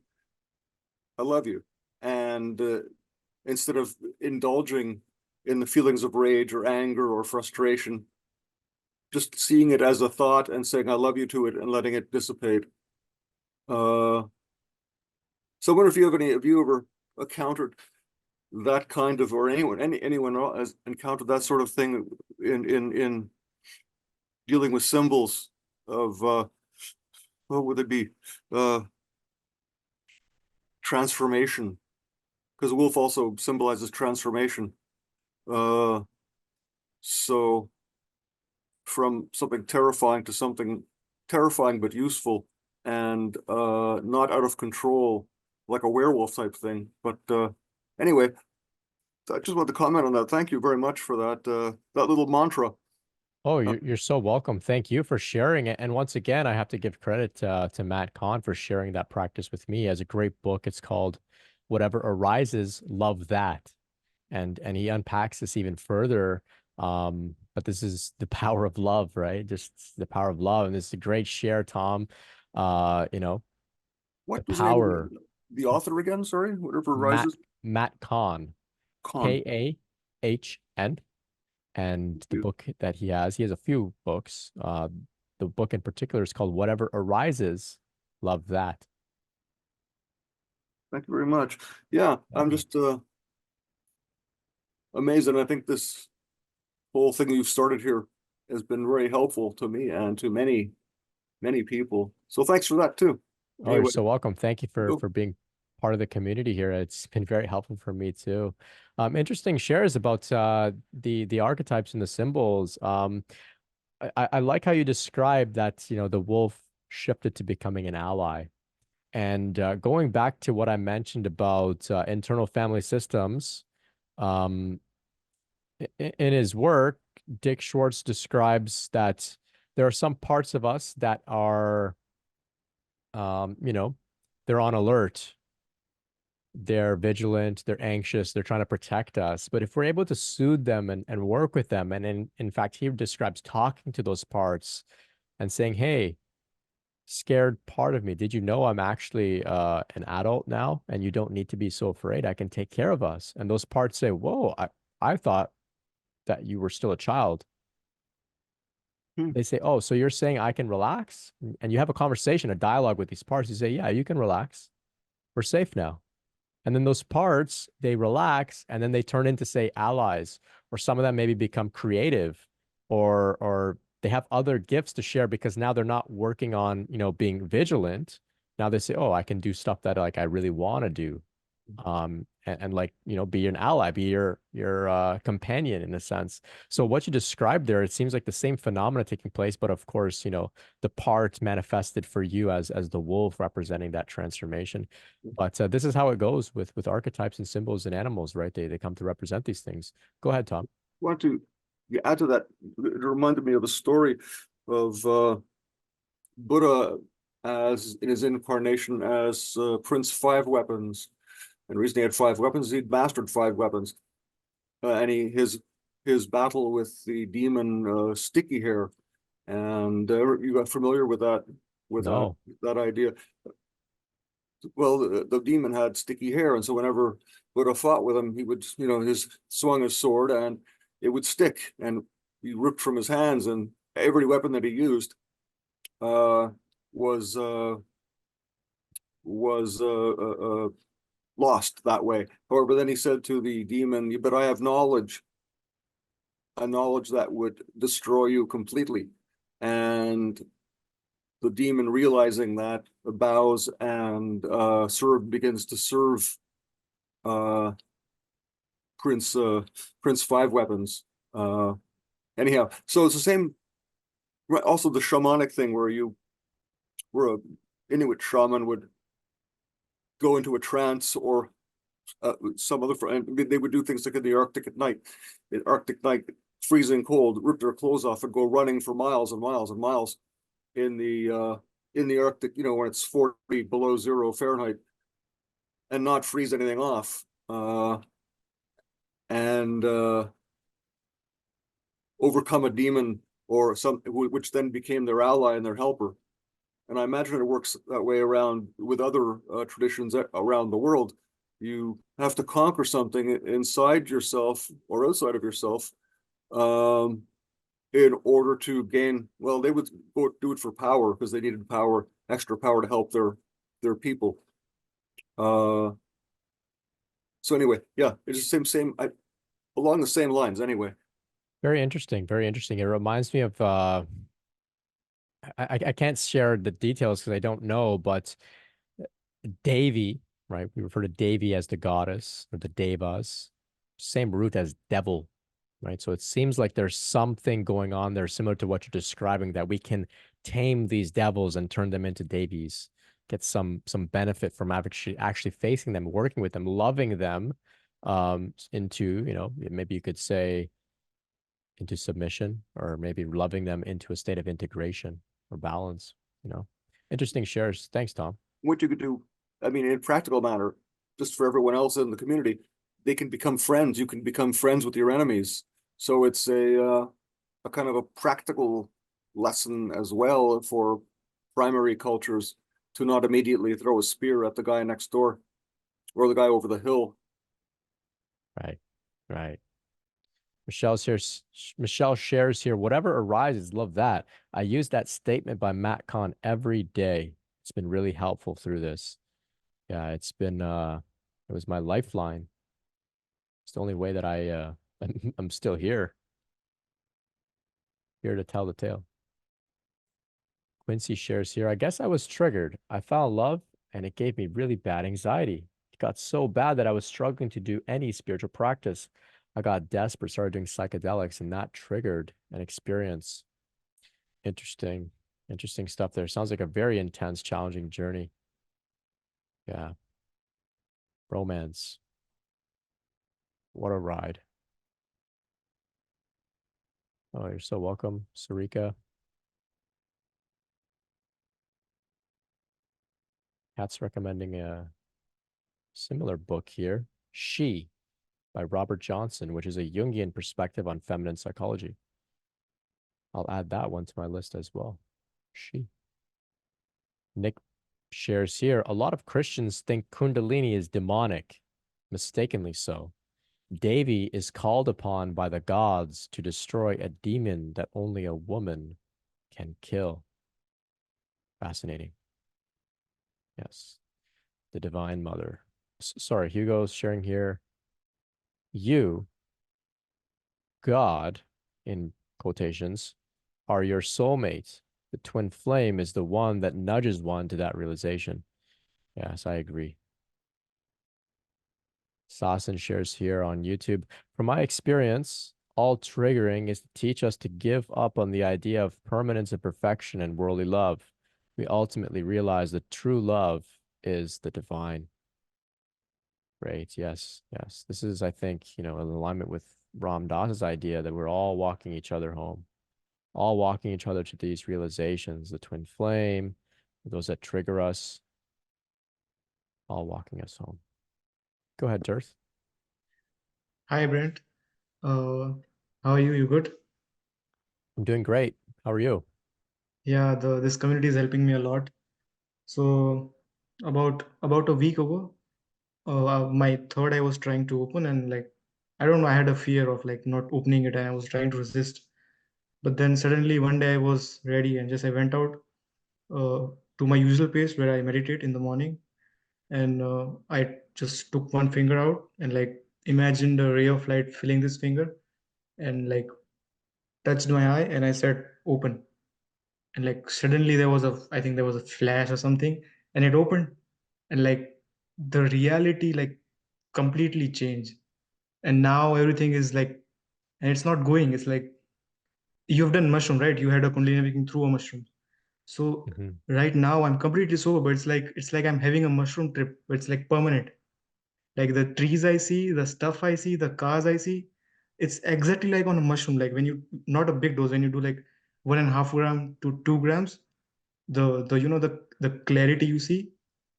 S3: I love you. And instead of indulging in the feelings of rage or anger or frustration, just seeing it as a thought and saying I love you to it and letting it dissipate. So I wonder if you ever encountered that kind of, or anyone has encountered that sort of thing in dealing with symbols of what would it be? Transformation, because the wolf also symbolizes transformation. So from something terrifying to something terrifying but useful, and not out of control, like a werewolf type thing. But anyway, I just wanted to comment on that. Thank you very much for that little mantra.
S1: Oh, you're so welcome. Thank you for sharing it. And once again, I have to give credit to Matt Kahn for sharing that practice with me. He has a great book. It's called Whatever Arises, Love That. And he unpacks this even further. But this is the power of love, right? Just the power of love. And this is a great share, Tom. You know, the
S3: What was the name
S1: power.
S3: of the author again? Sorry, Whatever
S1: Matt
S3: Arises.
S1: Matt Kahn,
S3: Kahn.
S1: Kahn. And the book that he has a few books. The book in particular is called Whatever Arises, Love That.
S3: Thank you very much. Yeah, I'm just amazed, and I think this whole thing you've started here has been very helpful to me and to many people. So thanks for that too.
S1: Oh, you're
S3: Anyway,
S1: so welcome. Thank you
S3: go.
S1: for being part of the community here. It's been very helpful for me too. Interesting shares about the archetypes and the symbols. I like how you described that, you know, the wolf shifted to becoming an ally. And going back to what I mentioned about internal family systems, um, in his work, Dick Schwartz describes that there are some parts of us that are, you know, they're on alert, they're vigilant, they're anxious, they're trying to protect us. But if we're able to soothe them and work with them, and in fact, he describes talking to those parts and saying, hey, scared part of me, did you know I'm actually an adult now and you don't need to be so afraid? I can take care of us. And those parts say, whoa, I thought that you were still a child. They say, oh, so you're saying I can relax? And you have a conversation, a dialogue with these parts. You say, yeah, you can relax. We're safe now. And then those parts, they relax and then they turn into, say, allies, or some of them maybe become creative, or they have other gifts to share because now they're not working on, you know, being vigilant. Now they say, oh, I can do stuff that like I really want to do. And like, you know, be an ally, be your companion in a sense. So what you described there, it seems like the same phenomena taking place, but of course, you know, the part manifested for you as the wolf representing that transformation. But this is how it goes with archetypes and symbols and animals, right? They come to represent these things. Go ahead, Tom.
S3: Want to add to that? It reminded me of a story of Buddha as in his incarnation as Prince Five Weapons. And the reason he had 5 weapons, he'd mastered 5 weapons. And his battle with the demon Sticky Hair. And you got familiar with that,
S1: No.
S3: that idea. Well, the demon had sticky hair, and so whenever Buddha fought with him, he would, you know, swung his sword and it would stick, and he ripped from his hands, and every weapon that he used was lost that way. However, then he said to the demon, "But I have knowledge, a knowledge that would destroy you completely." And the demon, realizing that, bows and begins to serve Prince Five Weapons. Anyhow, so it's the same. Also, the shamanic thing where a Inuit shaman would go into a trance, or some other, and they would do things like in the Arctic at night. In Arctic night, freezing cold, rip their clothes off and go running for miles and miles and miles in the Arctic, when it's 40 below zero Fahrenheit, and not freeze anything off, and overcome a demon or which then became their ally and their helper. And I imagine it works that way around with other traditions around the world. You have to conquer something inside yourself or outside of yourself in order to gain. Well, they would do it for power because they needed power, extra power to help their people. So anyway, yeah, it's the same along the same lines. Anyway,
S1: Very interesting. Very interesting. It reminds me of I can't share the details because I don't know, but Devi, right? We refer to Devi as the goddess or the devas, same root as devil, right? So it seems like there's something going on there similar to what you're describing, that we can tame these devils and turn them into devis, get some benefit from actually facing them, working with them, loving them into, maybe you could say into submission, or maybe loving them into a state of integration or balance. Interesting shares. Thanks, Tom.
S3: what you could do, I mean, in practical manner, just for everyone else in the community, they can become friends. You can become friends with your enemies. So it's a kind of a practical lesson as well for primary cultures to not immediately throw a spear at the guy next door or the guy over the hill.
S1: Right. Michelle shares here, whatever arises, love that. I use that statement by Matt Kahn every day. It's been really helpful through this. Yeah, it's been it was my lifeline. It's the only way that I'm still here to tell the tale. Quincy shares here, I guess I was triggered. I found love and it gave me really bad anxiety. It got so bad that I was struggling to do any spiritual practice. I got desperate, started doing psychedelics, and that triggered an experience. Interesting stuff there. Sounds like a very intense, challenging journey. Yeah. Romance. What a ride. Oh, you're so welcome, Sarika. Kat's recommending a similar book here, She, by Robert Johnson, which is a Jungian perspective on feminine psychology. I'll add that one to my list as well. She. Nick shares here, a lot of Christians think Kundalini is demonic, mistakenly so. Devi is called upon by the gods to destroy a demon that only a woman can kill. Fascinating. Yes. The Divine Mother. Sorry, Hugo's sharing here. You, God, in quotations, are your soulmate. The twin flame is the one that nudges one to that realization. Yes, I agree. Sasan shares here on YouTube. From my experience, all triggering is to teach us to give up on the idea of permanence and perfection and worldly love. We ultimately realize that true love is the divine. Great. Yes. This is, I think, in alignment with Ram Dass's idea that we're all walking each other home, all walking each other to these realizations, the twin flame, those that trigger us, all walking us home. Go ahead, Tirth.
S4: Hi, Brent. How are you? You good?
S1: I'm doing great. How are you?
S4: Yeah, this community is helping me a lot. So about a week ago, my third eye was trying to open, and I don't know, I had a fear of not opening it, and I was trying to resist. But then suddenly one day I was ready and just I went out to my usual place where I meditate in the morning, and I just took one finger out and like imagined a ray of light filling this finger, and like touched my eye, and I said open, and like suddenly there was a, I think there was a flash or something, and it opened, and like the reality like completely changed, and now everything is like, and it's not going, it's like you've done mushroom, right? You had a Kundalini awakening through a mushroom. So
S1: Mhm.
S4: right now I'm completely sober, but it's like I'm having a mushroom trip, but it's like permanent. Like the trees I see, the stuff I see, the cars I see, it's exactly like on a mushroom. Like when you, not a big dose, when you do like 1.5 gram to 2 grams, the the clarity you see,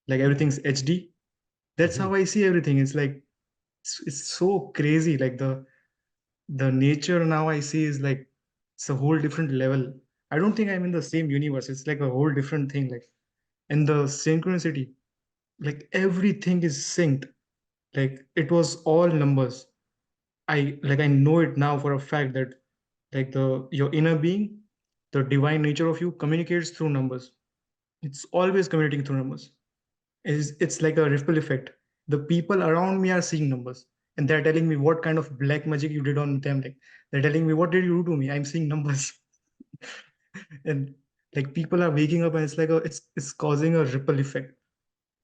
S4: like everything's HD. That's
S1: Mhm.
S4: how I see everything. It's like it's so crazy. Like the nature now I see is like it's a whole different level. I don't think I'm in the same universe. It's like a whole different thing. Like, and the synchronicity, like everything is synced. Like it was all numbers. I know it now for a fact that like the your inner being, the divine nature of you communicates through numbers. It's always communicating through numbers. It's like a ripple effect. The people around me are seeing numbers, and they're telling me what kind of black magic you did on them. Like they're telling me, what did you do to me? I'm seeing numbers. And like people are waking up, and it's like it's causing a ripple effect.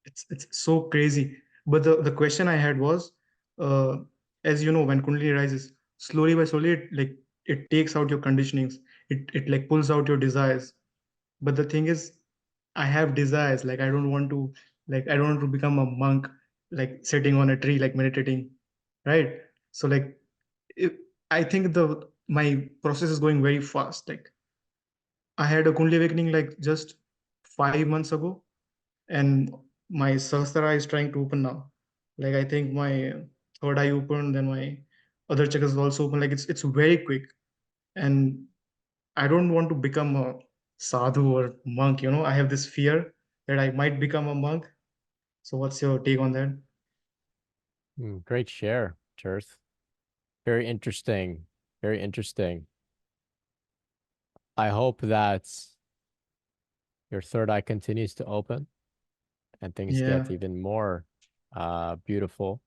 S4: It's so crazy. But the question I had was, uh, as you know, when Kundalini rises, slowly by slowly, it takes out your conditionings. It like pulls out your desires. But the thing is, I have desires. Like I don't want to become a monk, like sitting on a tree, like meditating, right? So like, if, I think the my process is going very fast. Like I had a Kundalini awakening like just 5 months ago, and my Sahasrara is trying to open now. Like I think my third eye opened, then my other chakras is also open. Like it's very quick, and I don't want to become a sadhu or monk. I have this fear that I might become a monk. So what's your take on that?
S1: Great share, Tirth. Very interesting. Very interesting. I hope that your third eye continues to open and things
S4: Yeah,
S1: get even more beautiful.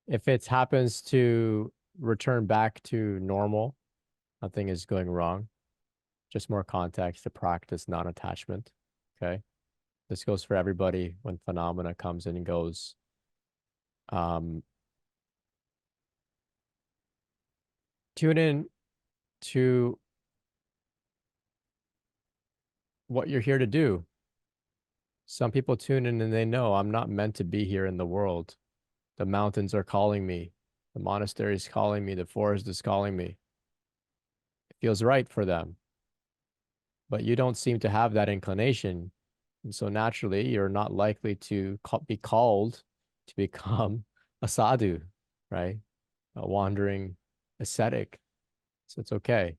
S1: If it happens to return back to normal, nothing is going wrong. Just more context to practice non-attachment. Okay. This goes for everybody when phenomena comes and goes. Tune in to what you're here to do. Some people tune in and they know I'm not meant to be here in the world. The mountains are calling me. The monastery is calling me. The forest is calling me. It feels right for them. But you don't seem to have that inclination. And so naturally, you're not likely to be called to become a sadhu, right? A wandering ascetic. So it's okay.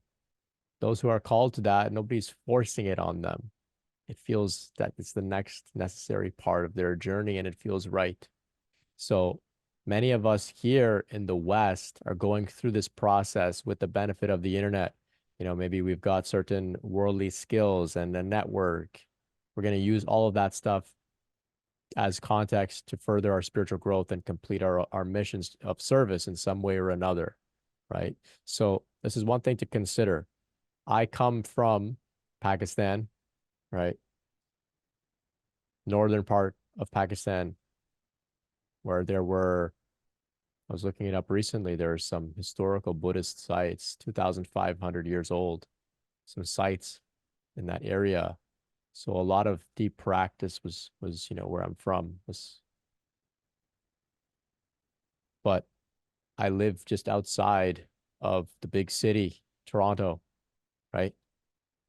S1: Those who are called to that, nobody's forcing it on them. It feels that it's the next necessary part of their journey and it feels right. So many of us here in the West are going through this process with the benefit of the internet. Maybe we've got certain worldly skills and a network. We're going to use all of that stuff as context to further our spiritual growth and complete our missions of service in some way or another, right? So this is one thing to consider. I come from Pakistan, right? Northern part of Pakistan, where I was looking it up recently, there are some historical Buddhist sites, 2,500 years old, some sites in that area. So a lot of deep practice was where I'm from. But I live just outside of the big city, Toronto, right?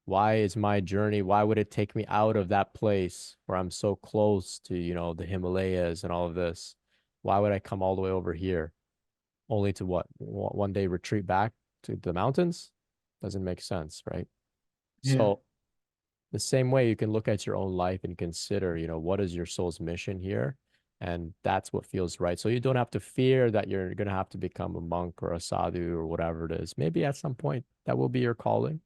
S1: Why would it take me out of that place where I'm so close to, the Himalayas and all of this? Why would I come all the way over here only to one day retreat back to the mountains? Doesn't make sense, right?
S4: yeah,
S1: So the same way you can look at your own life and consider, what is your soul's mission here? And that's what feels right. So you don't have to fear that you're going to have to become a monk or a sadhu or whatever it is. Maybe at some point that will be your calling,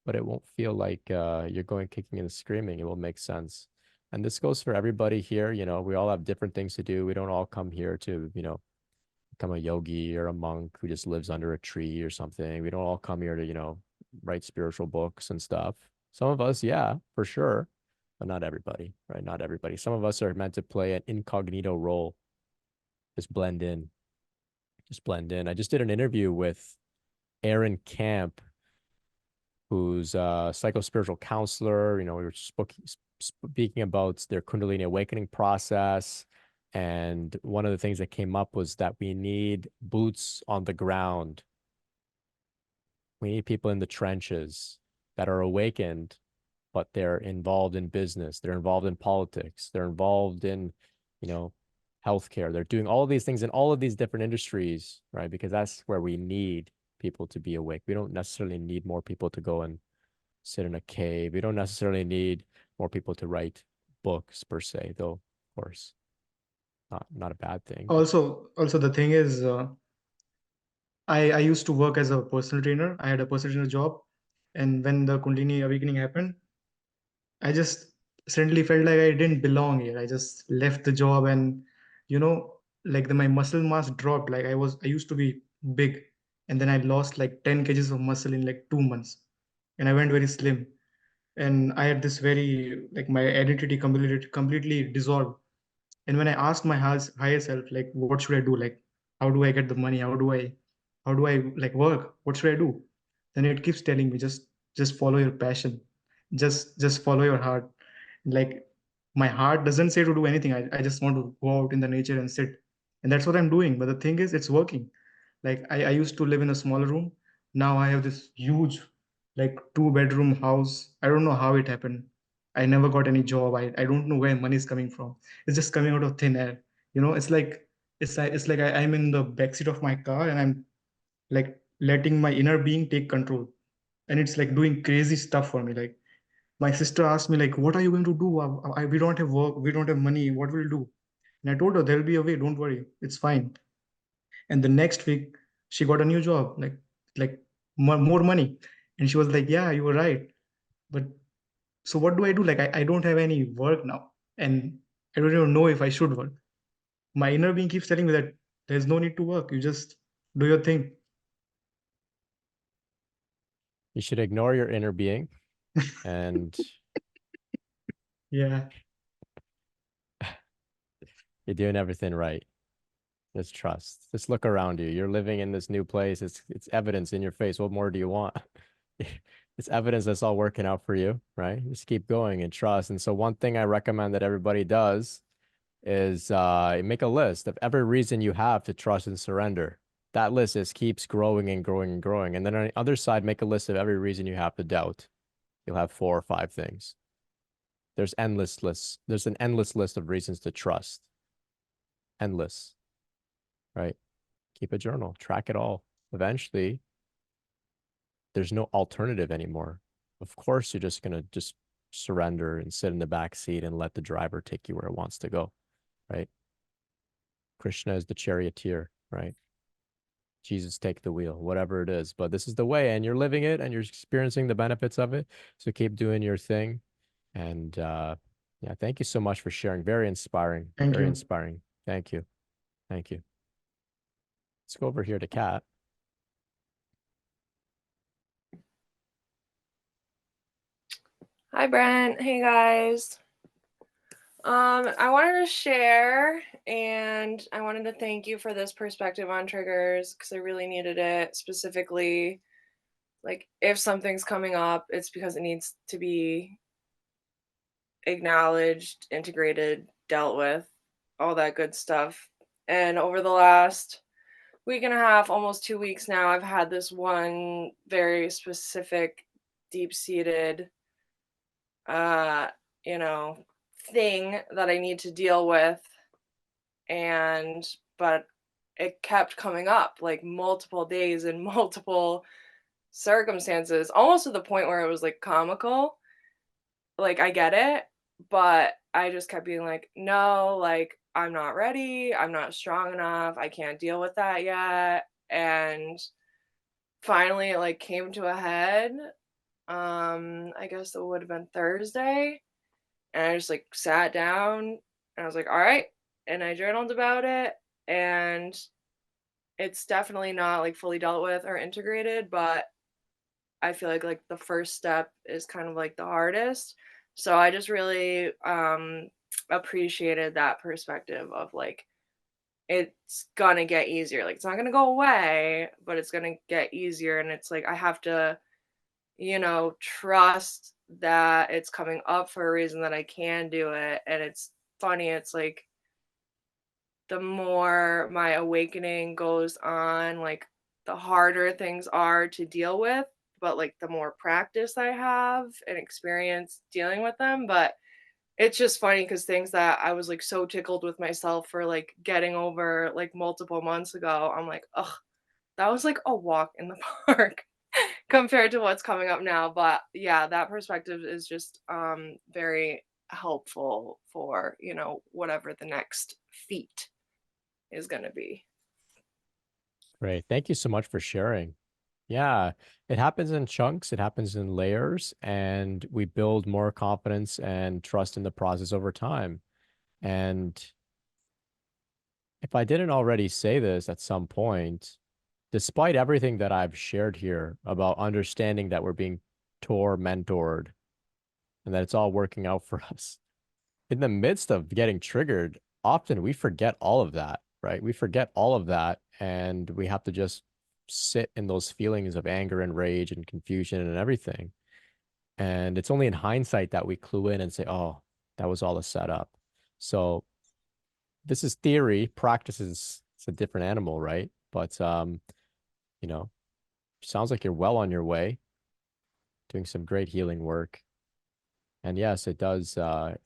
S1: but it won't feel like you're going kicking and screaming. It will make sense. And this goes for everybody here. You know, we all have different things to do. We don't all come here to, you know, become a yogi or a monk who just lives under a tree or something. We don't all come here to, you know, write spiritual books and stuff. Some of us, yeah, for sure, but not everybody, right? Not everybody. Some of us are meant to play an incognito role, just blend in, just blend in. I just did an interview with Aaron Camp, who's a psycho-spiritual counselor. You know, we were speaking about their Kundalini awakening process. And one of the things that came up was that we need boots on the ground. We need people in the trenches that are awakened, but they're involved in business. They're involved in politics. They're involved in, you know, healthcare. They're doing all of these things in all of these different industries, right? Because that's where we need people to be awake. We don't necessarily need more people to go and sit in a cave. We don't necessarily need more people to write books per se, though, of course, not a bad thing.
S4: Also the thing is, I used to work as a personal trainer. I had a personal trainer job, and when the Kundalini awakening happened, I just suddenly felt like I didn't belong here. I just left the job, and you know, like my muscle mass dropped. Like I used to be big, and then I lost like 10 kgs of muscle in like 2 months, and I went very slim. And I had this very like my identity completely dissolved. And when I asked my higher self, like, what should I do? Like, how do I get the money? How do I like work? What should I do? Then it keeps telling me, just follow your passion. Just follow your heart. Like my heart doesn't say to do anything. I just want to go out in the nature and sit. And that's what I'm doing. But the thing is, it's working. Like I used to live in a smaller room. Now I have this huge, like 2 bedroom house. I don't know how it happened. I never got any job. I don't know where money is coming from. It's just coming out of thin air. You know, it's like I'm in the backseat of my car and I'm like letting my inner being take control. And it's like doing crazy stuff for me. Like my sister asked me, like, what are you going to do? We don't have work, we don't have money. What will you do? And I told her there'll be a way. Don't worry, it's fine. And the next week, she got a new job, like more money. And she was like, yeah, you were right. But so what do I do? Like I don't have any work now, and I don't even know if I should work. My inner being keeps telling me that there's no need to work. You just do your thing.
S1: You should ignore your inner being and
S4: Yeah.
S1: you're doing everything right. Just trust. Just look around you. You're living in this new place. It's evidence in your face. What more do you want? It's evidence that's all working out for you, right? Just keep going and trust. And so one thing I recommend that everybody does is make a list of every reason you have to trust and surrender. That list just keeps growing and growing and growing. And then on the other side, make a list of every reason you have to doubt. You'll have 4 or 5 things. There's endless lists. There's an endless list of reasons to trust. Endless, right? Keep a journal, track it all. Eventually, there's no alternative anymore. Of course, you're just gonna just surrender and sit in the back seat and let the driver take you where it wants to go, right? Krishna is the charioteer, right? Jesus take the wheel, whatever it is. But this is the way, and you're living it, and you're experiencing the benefits of it. So keep doing your thing. And yeah, thank you so much for sharing. Very inspiring.
S4: Thank
S1: Very
S4: you.
S1: inspiring. Thank you. Thank you. Let's go over here to Kat.
S5: Hi, Brent. Hey, guys. I wanted to share, and I wanted to thank you for this perspective on triggers because I really needed it. Specifically, like if something's coming up, it's because it needs to be acknowledged, integrated, dealt with, all that good stuff. And over the last week and a half, almost 2 weeks now, I've had this one very specific, deep-seated, you know, thing that I need to deal with. But it kept coming up like multiple days and multiple circumstances, almost to the point where it was like comical. Like I get it, but I just kept being like, no, like I'm not ready, I'm not strong enough, I can't deal with that yet. And finally it like came to a head. I guess it would have been Thursday. And I just like sat down and I was like, all right. And I journaled about it. And it's definitely not like fully dealt with or integrated, but I feel like the first step is kind of like the hardest. So I just really appreciated that perspective of like it's gonna get easier. Like it's not gonna go away, but it's gonna get easier. And it's like I have to, trust that it's coming up for a reason, that I can do it. And it's funny, it's like the more my awakening goes on, like the harder things are to deal with, but like the more practice I have and experience dealing with them. But it's just funny because things that I was like so tickled with myself for like getting over like multiple months ago, I'm like, ugh, that was like a walk in the park compared to what's coming up now. But yeah, that perspective is just very helpful for, whatever the next feat is going to be.
S1: Great. Thank you so much for sharing. Yeah, it happens in chunks, it happens in layers, and we build more confidence and trust in the process over time. And if I didn't already say this at some point, despite everything that I've shared here about understanding that we're being mentored and that it's all working out for us, in the midst of getting triggered, often we forget all of that, right? We forget all of that, and we have to just sit in those feelings of anger and rage and confusion and everything. And it's only in hindsight that we clue in and say, oh, that was all a setup. So this is theory. Practice is it's a different animal, right? But sounds like you're well on your way, doing some great healing work. And yes, it does. The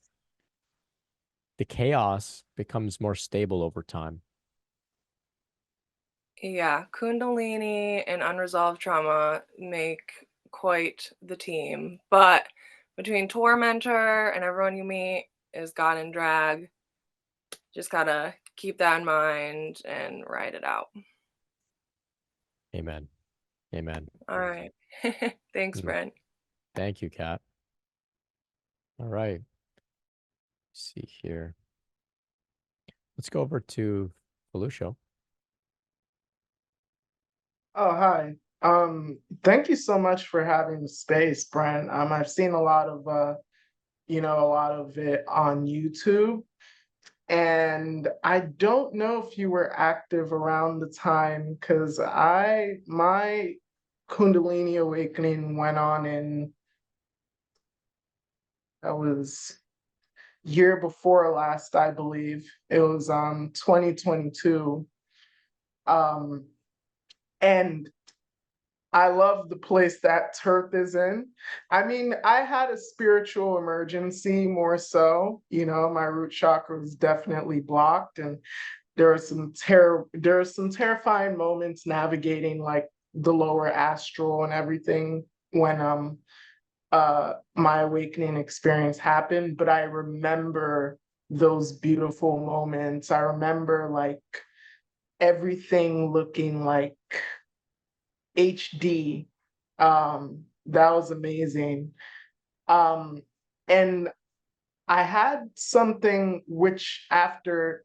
S1: chaos becomes more stable over time.
S5: Yeah, Kundalini and unresolved trauma make quite the team. But between Tormentor and everyone you meet is God and drag. Just gotta keep that in mind and ride it out.
S1: Amen. Amen.
S5: All right. Thanks, Brent.
S1: Thank you, Kat. All right. Let's see here. Let's go over to Felucio.
S6: Oh, hi. Thank you so much for having the space, Brent. I've seen a lot of a lot of it on YouTube. And I don't know if you were active around the time because my Kundalini awakening went on that was year before last, I believe. It was 2022. And I love the place that turf is in. I mean, I had a spiritual emergency more so. My root chakra was definitely blocked, and there are some terrifying moments navigating like the lower astral and everything when my awakening experience happened. But I remember those beautiful moments. I remember like everything looking like HD. That was amazing. And I had something which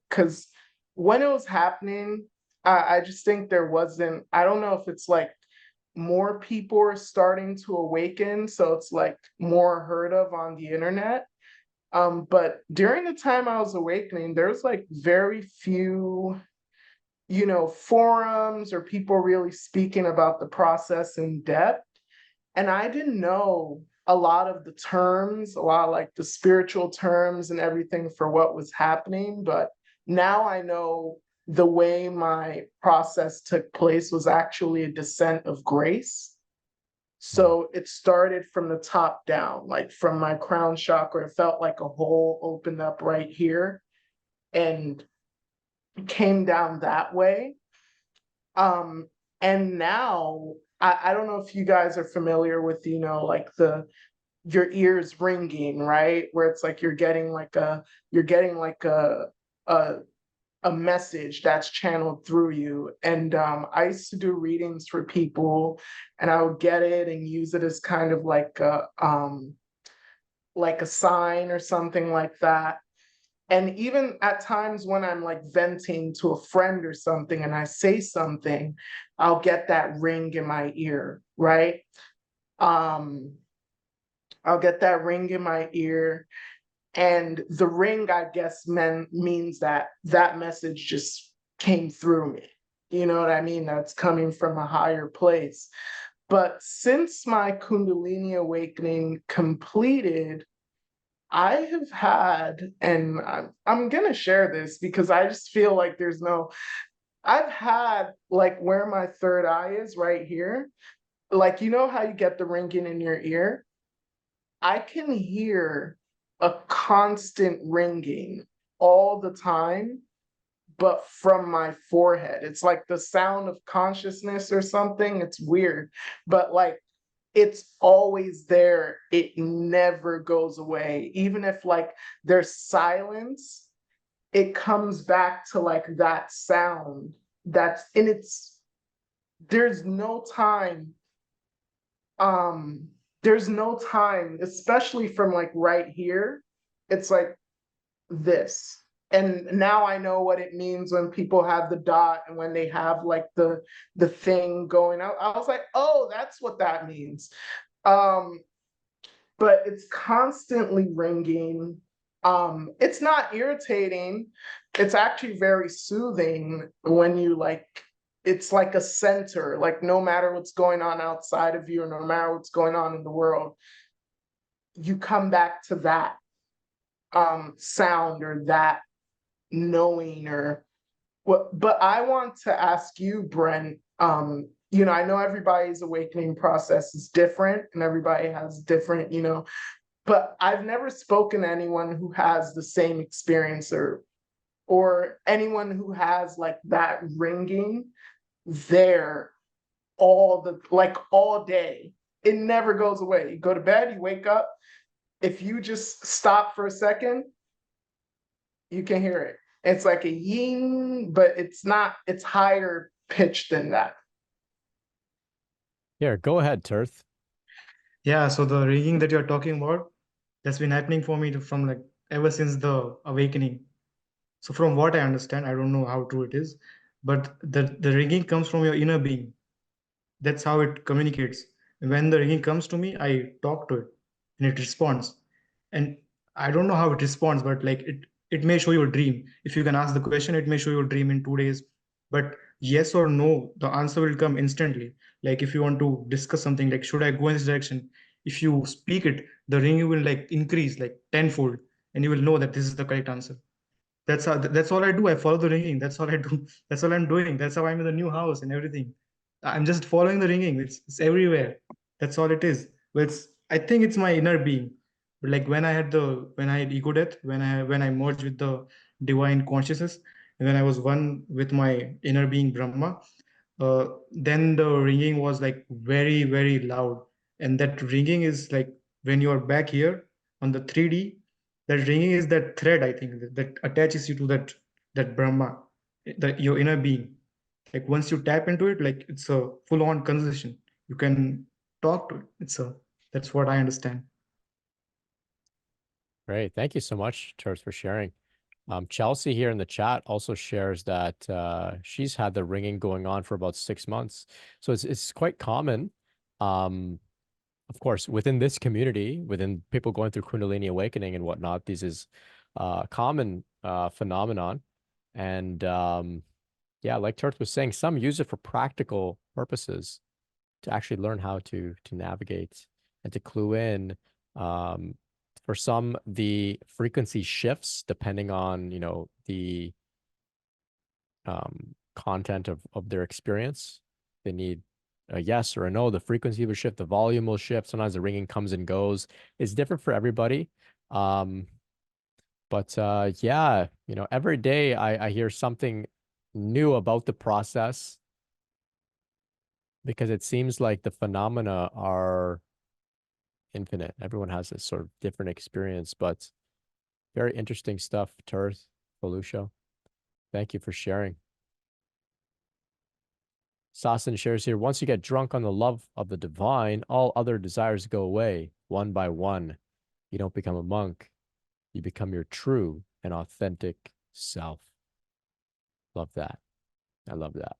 S6: because when it was happening, I just think I don't know if it's like more people are starting to awaken, so it's like more heard of on the internet. But during the time I was awakening, there's like very few forums or people really speaking about the process in depth. And I didn't know a lot of the terms, a lot of like the spiritual terms and everything for what was happening. But now I know the way my process took place was actually a descent of grace. So it started from the top down, like from my crown chakra. It felt like a hole opened up right here and came down that way. And now I don't know if you guys are familiar with, like your ears ringing, right? Where it's like you're getting like a a message that's channeled through you. And I used to do readings for people, and I would get it and use it as kind of like a sign or something like that. And even at times when I'm like venting to a friend or something and I say something, I'll get that ring in my ear, right? I'll get that ring in my ear. And the ring, I guess, means that that message just came through me. You know what I mean? That's coming from a higher place. But since my Kundalini awakening completed, I have had, and I'm going to share this because I just feel like I've had like where my third eye is right here. Like, you know how you get the ringing in your ear? I can hear a constant ringing all the time, but from my forehead. It's like the sound of consciousness or something. It's weird, but like it's always there. It never goes away. Even if like there's silence, it comes back to like that sound that's in its, there's no time. There's no time, especially from like right here. It's like this. And now I know what it means when people have the dot and when they have like the thing going out. I was like, oh, that's what that means. But it's constantly ringing. It's not irritating. It's actually very soothing when you like, it's like a center, like no matter what's going on outside of you or no matter what's going on in the world, you come back to that sound or that knowing or what. But I want to ask you, Brent, you know, I know everybody's awakening process is different and everybody has different, you know, but I've never spoken to anyone who has the same experience or anyone who has like that ringing there all day. It never goes away. You go to bed, you wake up. If you just stop for a second, you can hear it. It's like a ying, but it's higher pitched than that.
S1: Here, go ahead, Tirth.
S4: Yeah, so the ringing that you're talking about, that's been happening for me from like ever since the awakening. So from what I understand, I don't know how true it is, but the ringing comes from your inner being. That's how it communicates. When the ringing comes to me, I talk to it and it responds. And I don't know how it responds, but like it may show you a dream. If you can ask the question, it may show you a dream in 2 days. But yes or no, the answer will come instantly. Like if you want to discuss something, like should I go in this direction? If you speak it, the ringing will like increase like tenfold, and you will know that this is the correct answer. That's all I do. I follow the ringing. That's all I do. That's all I'm doing. That's how I'm in the new house and everything. I'm just following the ringing. It's everywhere. That's all it is. But I think it's my inner being. But like when I had ego death, when I merged with the divine consciousness, and when I was one with my inner being Brahma, then the ringing was like very, very loud. And that ringing is like when you're back here on the 3D, that ringing is that thread, I think, that attaches you to that Brahma, your inner being. Like once you tap into it, like it's a full-on conversation. You can talk to it. That's what I understand.
S1: Great. Thank you so much, Tirth, for sharing. Chelsea here in the chat also shares that she's had the ringing going on for about 6 months. So it's quite common. Of course, within this community, within people going through Kundalini awakening and whatnot, this is a common phenomenon. And yeah, like Tirth was saying, some use it for practical purposes to actually learn how to navigate and to clue in. For some, the frequency shifts depending on, you know, the content of their experience. They need a yes or a no. The frequency will shift, the volume will shift. Sometimes the ringing comes and goes. It's different for everybody. But yeah, you know, every day I hear something new about the process, because it seems like the phenomena are infinite. Everyone has this sort of different experience, but very interesting stuff, Tirth. Felucia. Thank you for sharing. Sasan shares here, once you get drunk on the love of the divine, all other desires go away, one by one. You don't become a monk. You become your true and authentic self. Love that. I love that.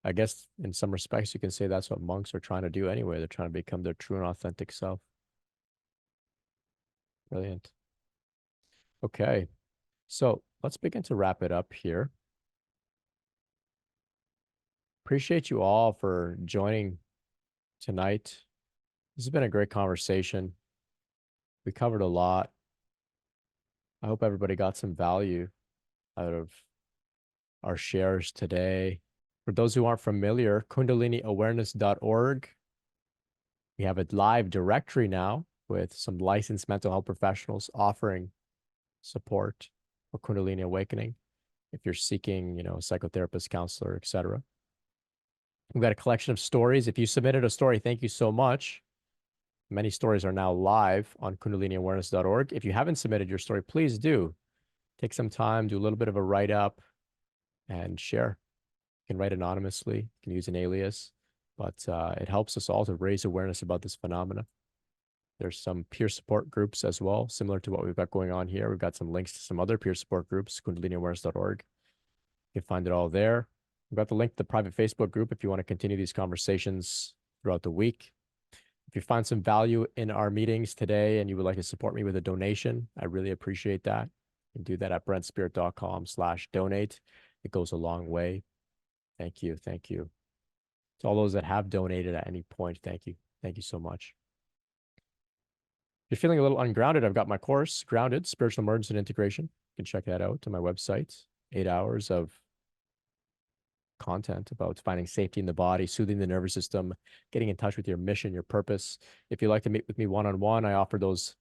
S1: I guess in some respects, you can say that's what monks are trying to do anyway. They're trying to become their true and authentic self. Brilliant. Okay. So let's begin to wrap it up here. Appreciate you all for joining tonight. This has been a great conversation. We covered a lot. I hope everybody got some value out of our shares today. For those who aren't familiar, kundaliniawareness.org. We have a live directory now with some licensed mental health professionals offering support for Kundalini awakening. If you're seeking, a psychotherapist, counselor, etc. We've got a collection of stories. If you submitted a story, thank you so much. Many stories are now live on kundaliniawareness.org. If you haven't submitted your story, please do. Take some time, do a little bit of a write-up, and share. You can write anonymously. You can use an alias. But it helps us all to raise awareness about this phenomena. There's some peer support groups as well, similar to what we've got going on here. We've got some links to some other peer support groups, kundaliniawareness.org. You can find it all there. We've got the link to the private Facebook group if you want to continue these conversations throughout the week. If you find some value in our meetings today and you would like to support me with a donation, I really appreciate that. You can do that at brentspirit.com/donate. It goes a long way. Thank you. Thank you. To all those that have donated at any point, thank you. Thank you so much. If you're feeling a little ungrounded, I've got my course, Grounded, Spiritual Emergence and Integration. You can check that out on my website. 8 hours of content about finding safety in the body, soothing the nervous system, getting in touch with your mission, your purpose. If you'd like to meet with me one-on-one, I offer those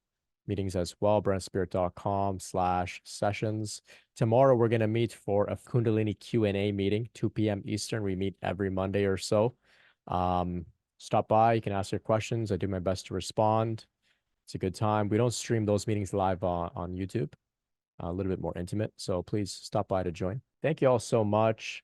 S1: meetings as well, brentspirit.com/sessions. Tomorrow, we're going to meet for a Kundalini Q&A meeting, 2 p.m. Eastern. We meet every Monday or so. Stop by. You can ask your questions. I do my best to respond. It's a good time. We don't stream those meetings live on YouTube. A little bit more intimate. So please stop by to join. Thank you all so much.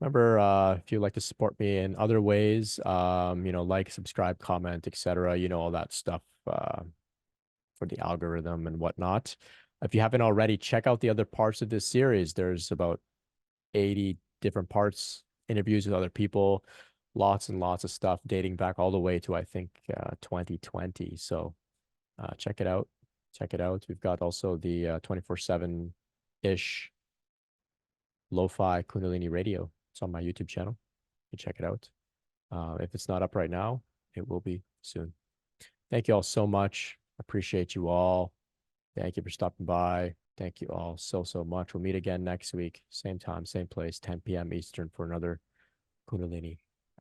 S1: Remember, if you'd like to support me in other ways, like, subscribe, comment, etc., all that stuff for the algorithm and whatnot. If you haven't already, check out the other parts of this series. There's about 80 different parts, interviews with other people, lots and lots of stuff dating back all the way to, I think, 2020. So check it out. Check it out. We've got also the 24/7-ish lo-fi Kundalini radio. It's on my YouTube channel. You can check it out. If it's not up right now, it will be soon. Thank you all so much. Appreciate you all. Thank you for stopping by. Thank you all so, so much. We'll meet again next week. Same time, same place, 10 p.m. Eastern for another Kundalini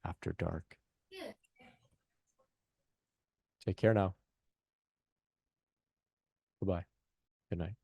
S1: After Dark. Take care now. Goodbye. Good night.